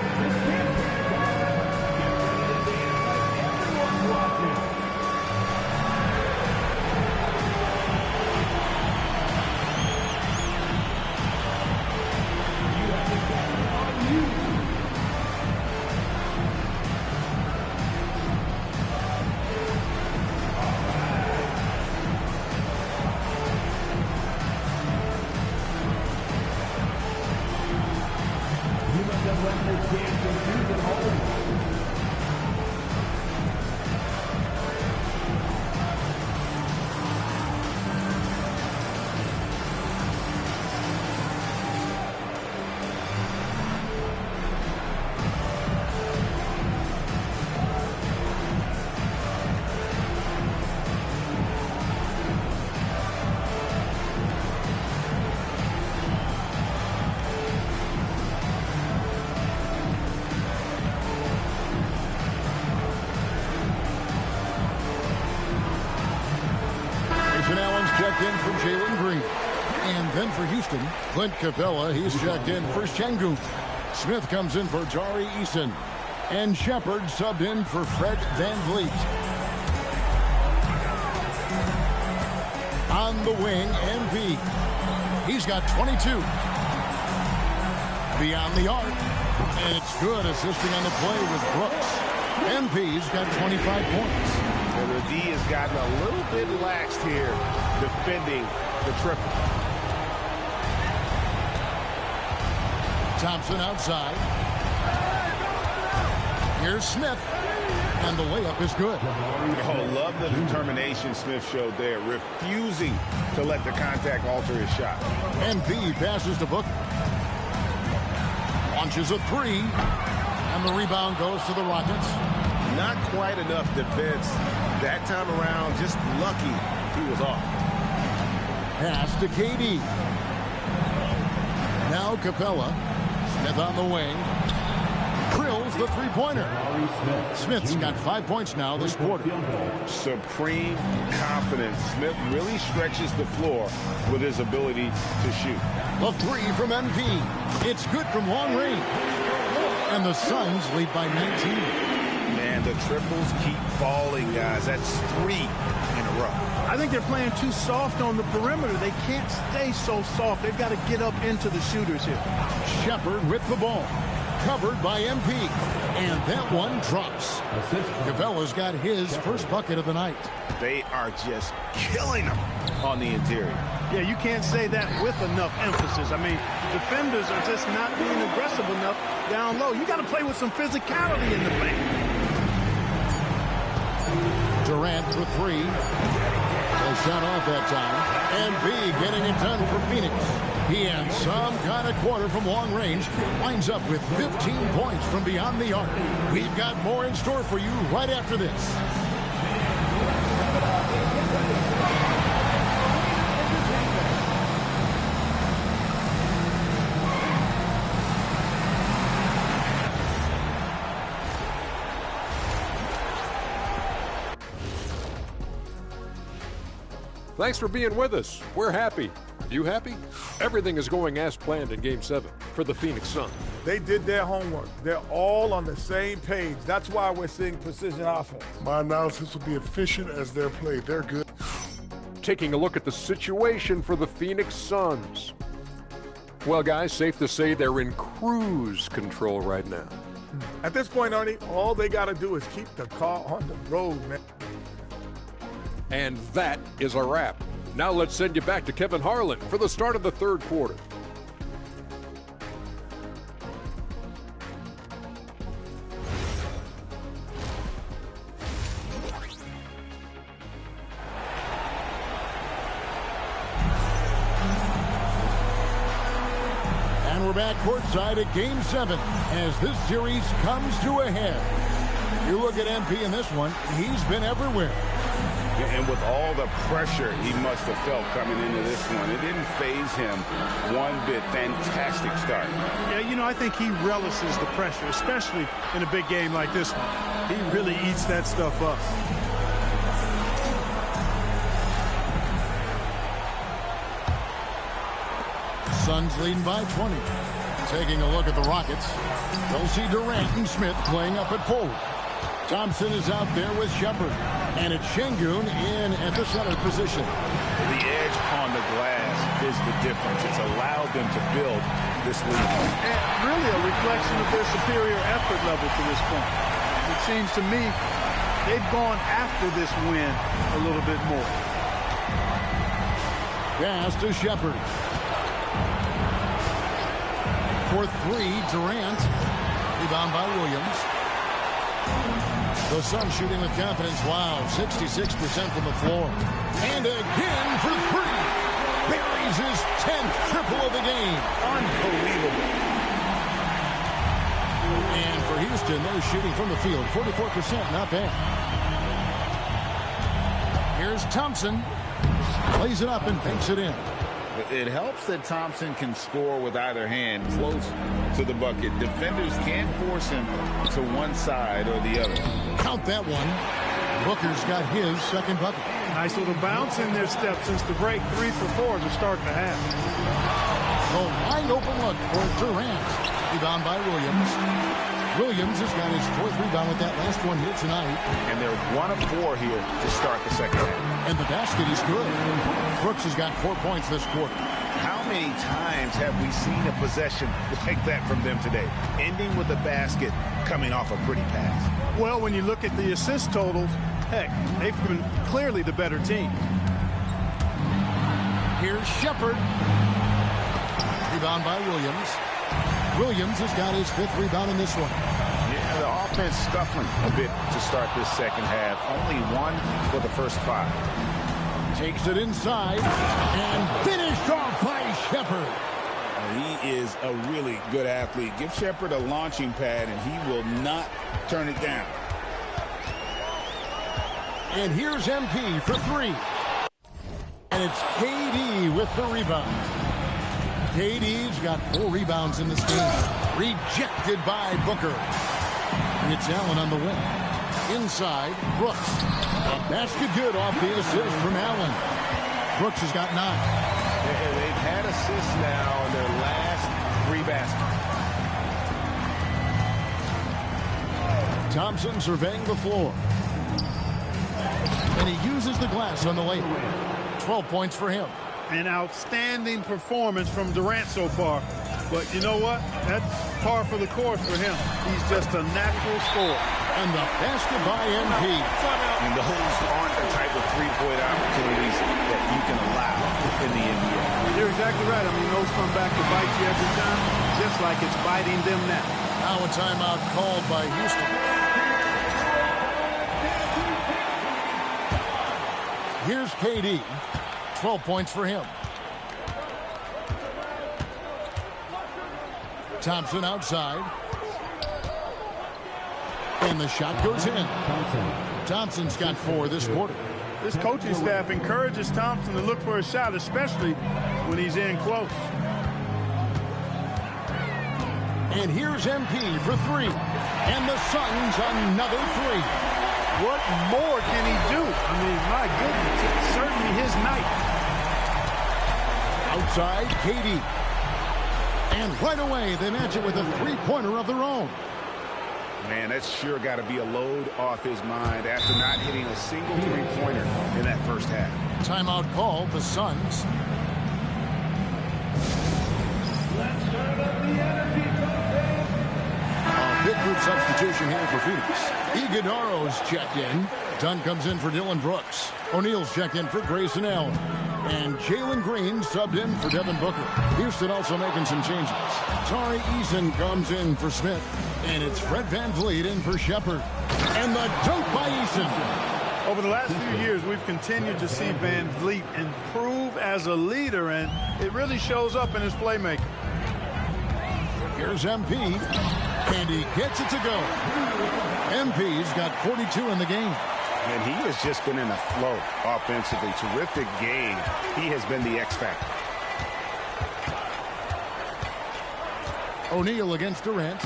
Checked in for Jalen Green. And then for Houston, Clint Capella, he's checked in for Şengün. Smith comes in for Tari Eason. And Shepard subbed in for Fred Van Vliet. On the wing, MP. He's got 22. Beyond the arc. And it's good, assisting on the play with Brooks. MP's got 25 points. And the D has gotten a little bit laxed here defending the triple. Thompson outside. Here's Smith. And the layup is good. Oh, love the determination Smith showed there, refusing to let the contact alter his shot. MP passes to Booker. Launches a three. And the rebound goes to the Rockets. Not quite enough defense that time around. Just lucky he was off. Pass to KD. Now Capella. Smith on the wing. Drills the three-pointer. Smith's got 5 points now this quarter. Supreme confidence. Smith really stretches the floor with his ability to shoot. The three from MP. It's good from long range. And the Suns lead by 19. Man, the triples keep falling, guys. That's 3 in a row. I think they're playing too soft on the perimeter. They can't stay so soft. They've got to get up into the shooters here. Shepard with the ball. Covered by MP. And that one drops. Capella's got his first bucket of the night. They are just killing them on the interior. Yeah, you can't say that with enough emphasis. I mean, defenders are just not being aggressive enough down low. You got to play with some physicality in the paint. Durant for three. A shot off that time. And B getting it done for Phoenix. He had some kind of quarter from long range. Winds up with 15 points from beyond the arc. We've got more in store for you right after this. Thanks for being with us. We're happy. You happy? Everything is going as planned in Game 7 for the Phoenix Suns. They did their homework. They're all on the same page. That's why we're seeing precision offense. My analysis will be efficient as their play. They're good. Taking a look at the situation for the Phoenix Suns. Well, guys, safe to say they're in cruise control right now. At this point, Ernie, all they got to do is keep the car on the road, man. And that is a wrap. Now let's send you back to Kevin Harlan for the start of the third quarter. And we're back courtside at Game 7 as this series comes to a head. You look at MP in this one, he's been everywhere. And with all the pressure he must have felt coming into this one, it didn't faze him one bit. Fantastic start. Yeah, you know, I think he relishes the pressure, especially in a big game like this one. He really eats that stuff up. Suns leading by 20. Taking a look at the Rockets. They'll see Durant and Smith playing up at forward. Thompson is out there with Shepard. And it's Şengün in at the center position. The edge on the glass is the difference. It's allowed them to build this lead. And really a reflection of their superior effort level to this point. It seems to me they've gone after this win a little bit more. Pass to Shepard. For three, Durant. Rebound by Williams. The Suns shooting with confidence. Wow, 66% from the floor. And again for three. Buries his 10th triple of the game. Unbelievable. And for Houston, they're shooting from the field. 44%, not bad. Here's Thompson. Plays it up and banks it in. It helps that Thompson can score with either hand close to the bucket. Defenders can't force him to one side or the other. Count that one. Booker's got his second bucket. Nice little bounce in their step since the break. 3 for 4 to start the half. A wide open look for Durant. Rebound by Williams. Williams has got his 4th rebound with that last one here tonight. And they're 1 of 4 here to start the second half. And the basket is good. Brooks has got 4 points this quarter. How many times have we seen a possession like that from them today? Ending with a basket, coming off a pretty pass. Well, when you look at the assist totals, heck, they've been clearly the better team. Here's Shepard. Rebound by Williams. Williams has got his 5th rebound in this one. Yeah, the offense scuffling a bit to start this second half. Only 1 for the first 5. Takes it inside and finished off by Shepard. He is a really good athlete. Give Shepard a launching pad, and he will not turn it down. And here's MP for 3. And it's KD with the rebound. KD's got 4 rebounds in this game. Rejected by Booker. And it's Allen on the wing. Inside, Brooks. A basket good off the assist from Allen. Brooks has got 9. And they've had assists now in their last 3 baskets. Thompson surveying the floor. And he uses the glass on the layup. 12 points for him. An outstanding performance from Durant so far. But you know what? That's par for the course for him. He's just a natural scorer. And the basket by MP. And those aren't the type of three-point opportunities that you can allow in the NBA. You're exactly right. I mean, those come back to bite you every time, just like it's biting them now. Now a timeout called by Houston. Here's KD. 12 points for him. Thompson outside. And the shot goes in. Thompson's got 4 this quarter. This coaching staff encourages Thompson to look for a shot, especially when he's in close. And here's MP for 3. And the Suns another 3. What more can he do? I mean, my goodness, it's certainly his night. Outside, KD. And right away, they match it with a 3-pointer of their own. Man, that's sure got to be a load off his mind after not hitting a single 3-pointer in that first half. Timeout called, the Suns. Big group substitution here for Phoenix. Iguodaro's checked in. Dunn comes in for Dylan Brooks. O'Neal's checked in for Grayson Allen. And Jalen Green subbed in for Devin Booker. Houston also making some changes. Tari Eason comes in for Smith. And it's Fred VanVleet in for Shepard. And the dunk by Eason. Over the last few years, we've continued to see VanVleet improve as a leader, and it really shows up in his playmaking. Here's MP. And he gets it to go. MP's got 42 in the game. And he has just been in a flow offensively. Terrific game. He has been the X factor. O'Neal against Durant.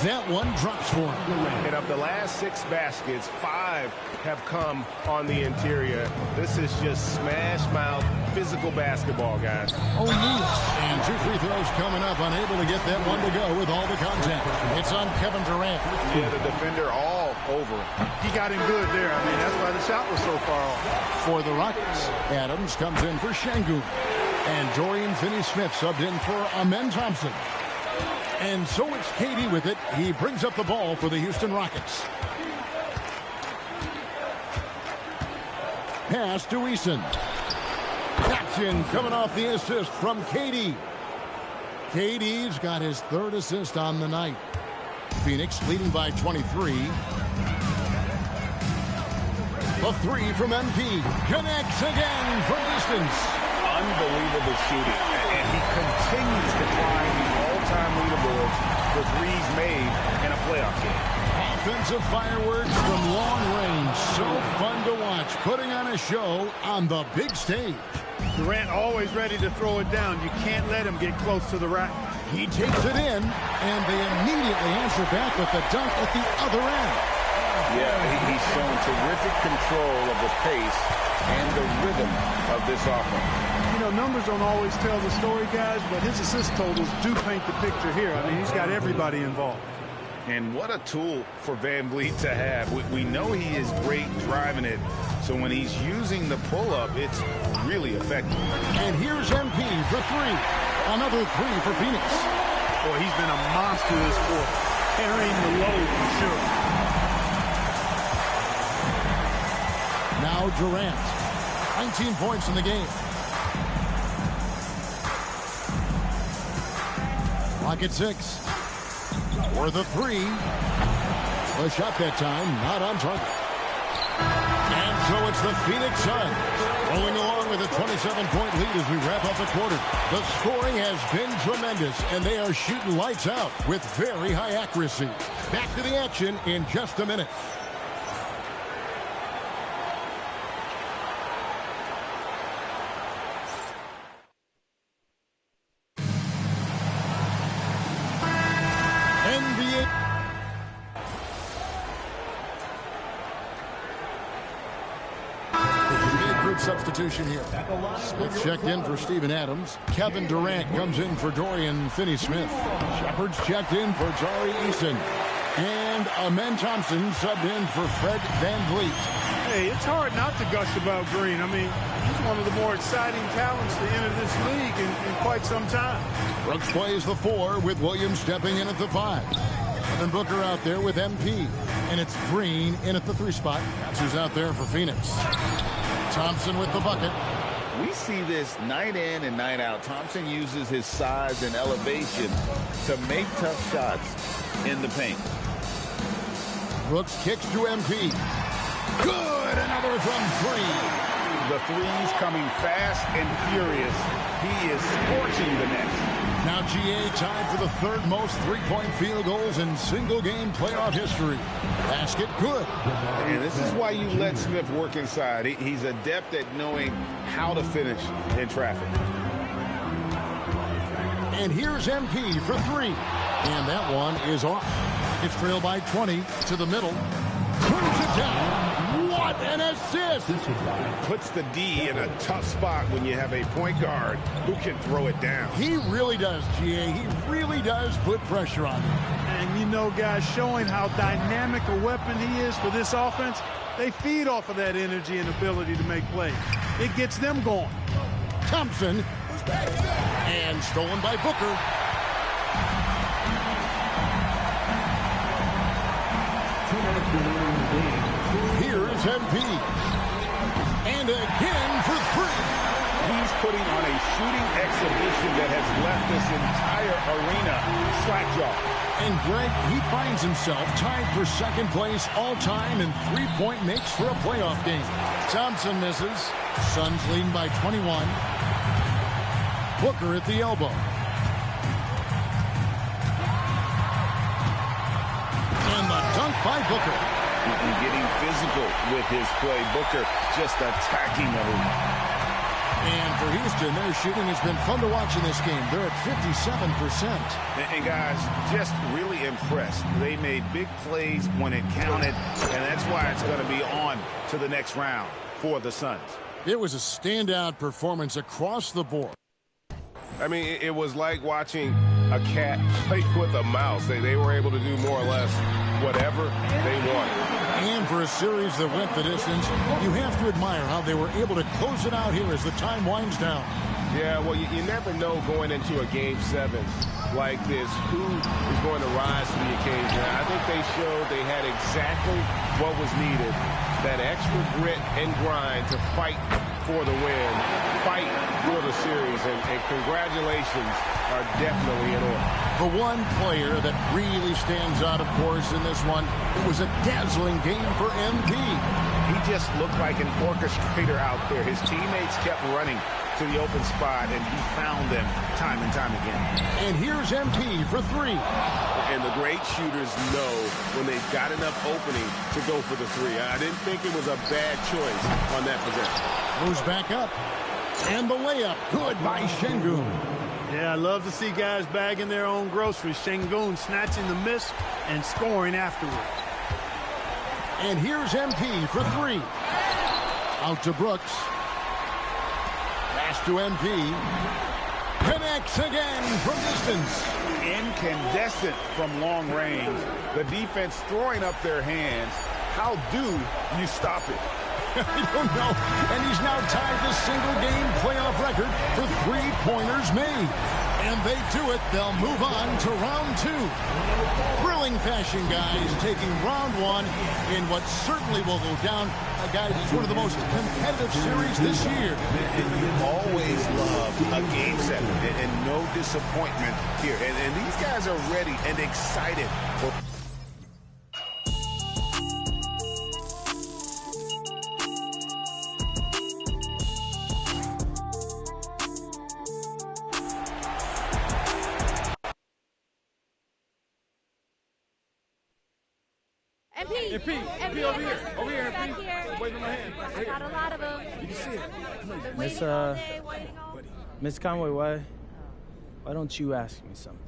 That one drops for him. And of the last 6 baskets, 5 have come on the interior. This is just smash mouth physical basketball, guys. O'Neal. And 2 free throws coming up. Unable to get that one to go with all the contact. It's on Kevin Durant. Yeah, the defender all over him. He got him good there. I mean, that's why the shot was so far off. For the Rockets, Adams comes in for Şengün. And Dorian Finney-Smith subbed in for Amen Thompson. And so it's KD with it. He brings up the ball for the Houston Rockets. Pass to Eason. Jackson coming off the assist from KD. KD's got his 3rd assist on the night. Phoenix leading by 23. The 3 from MP. Connects again from distance. Unbelievable shooting. And he continues to climb the all-time leaderboards for threes made in a playoff game. Offensive fireworks from long range. So fun to watch. Putting on a show on the big stage. Durant always ready to throw it down. You can't let him get close to the rack. He takes it in, and they immediately answer back with the dunk at the other end. Yeah, he's shown terrific control of the pace and the rhythm of this offense. You know, numbers don't always tell the story, guys, but his assist totals do paint the picture here. I mean, he's got everybody involved. And what a tool for VanVleet to have. We know he is great driving it, so when he's using the pull-up, it's really effective. And here's MP for 3. Another 3 for Phoenix. Boy, he's been a monster this quarter, carrying the load for sure. Now Durant. 19 points in the game. Clock at 6. For the 3. A shot that time, not on target. And so it's the Phoenix Suns rolling along with a 27-point lead as we wrap up the quarter. The scoring has been tremendous, and they are shooting lights out with very high accuracy. Back to the action in just a minute. Substitution here. Smith checked in for Steven Adams. Kevin Durant comes in for Dorian Finney-Smith. Shepard's checked in for Tari Eason. And Amen Thompson subbed in for Fred VanVleet. Hey, it's hard not to gush about Green. I mean, he's one of the more exciting talents to enter this league in quite some time. Brooks plays the 4 with Williams stepping in at the 5. Devin Booker out there with MP. And it's Green in at the 3 spot. That's who's out there for Phoenix. Thompson with the bucket. We see this night in and night out. Thompson uses his size and elevation to make tough shots in the paint. Brooks kicks to MP. Good! Another from 3. The threes coming fast and furious. He is scorching the net. Now GA tied for the 3rd most three-point field goals in single-game playoff history. Basket good. And this is why you let Smith work inside. He's adept at knowing how to finish in traffic. And here's MP for 3. And that one is off. It's trailed by 20 to the middle. Turns it down. What an assist! Puts the D in a tough spot when you have a point guard who can throw it down. He really does, GA. He really does put pressure on him. And you know, guys, showing how dynamic a weapon he is for this offense, they feed off of that energy and ability to make plays. It gets them going. Thompson. And stolen by Booker. Here's MP. And again for 3. He's putting on a shooting exhibition that has left this entire arena slack-jawed. And Greg, he finds himself tied for 2nd place all-time in three-point makes for a playoff game. Thompson misses. Suns leading by 21. Booker at the elbow. And the dunk by Booker. Getting physical with his play. Booker just attacking the hoop. And for Houston, their shooting has been fun to watch in this game. They're at 57%. And guys, just really impressed. They made big plays when it counted, and that's why it's going to be on to the next round for the Suns. It was a standout performance across the board. I mean, it was like watching a cat play with a mouse. They were able to do more or less whatever they wanted. And for a series that went the distance, you have to admire how they were able to close it out here as the time winds down. Yeah, well, you never know going into a Game 7 like this who is going to rise to the occasion. I think they showed they had exactly what was needed, that extra grit and grind to fight for the win, fight for the series, and congratulations are definitely in order. The one player that really stands out, of course, in this one, it was a dazzling game for MP. He just looked like an orchestrator out there. His teammates kept running to the open spot, and he found them time and time again. And here's MP for 3. And the great shooters know when they've got enough opening to go for the 3. I didn't think it was a bad choice on that possession. Goes back up. And the layup, good by Şengün. Yeah, I love to see guys bagging their own groceries. Şengün snatching the miss and scoring afterward. And here's MP for 3. Out to Brooks. Pass to MP. Connects again from distance. Incandescent from long range. The defense throwing up their hands. How do you stop it? I don't know. And he's now tied the single-game playoff record for three-pointers made. And they do it. They'll move on to round 2. Thrilling fashion, guys, taking round 1 in what certainly will go down. Guys, it's one of the most competitive series this year. And you always love a game 7 and no disappointment here. And these guys are ready and excited for... MP over here. Over here, MP. Wave my hand. I got a lot of them. You can see it. Miss Conway, why don't you ask me something?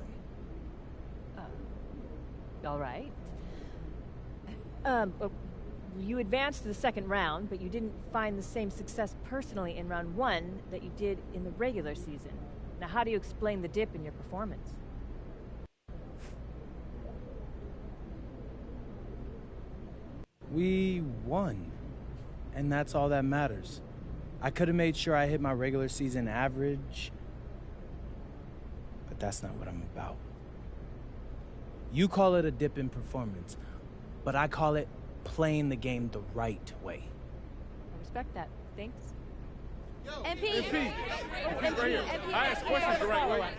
All right. You advanced to the second round, but you didn't find the same success personally in round 1 that you did in the regular season. Now, how do you explain the dip in your performance? We won, and that's all that matters. I could have made sure I hit my regular season average, but that's not what I'm about. You call it a dip in performance, but I call it playing the game the right way. I respect that. Thanks. MP! MP right here. I ask questions the right way.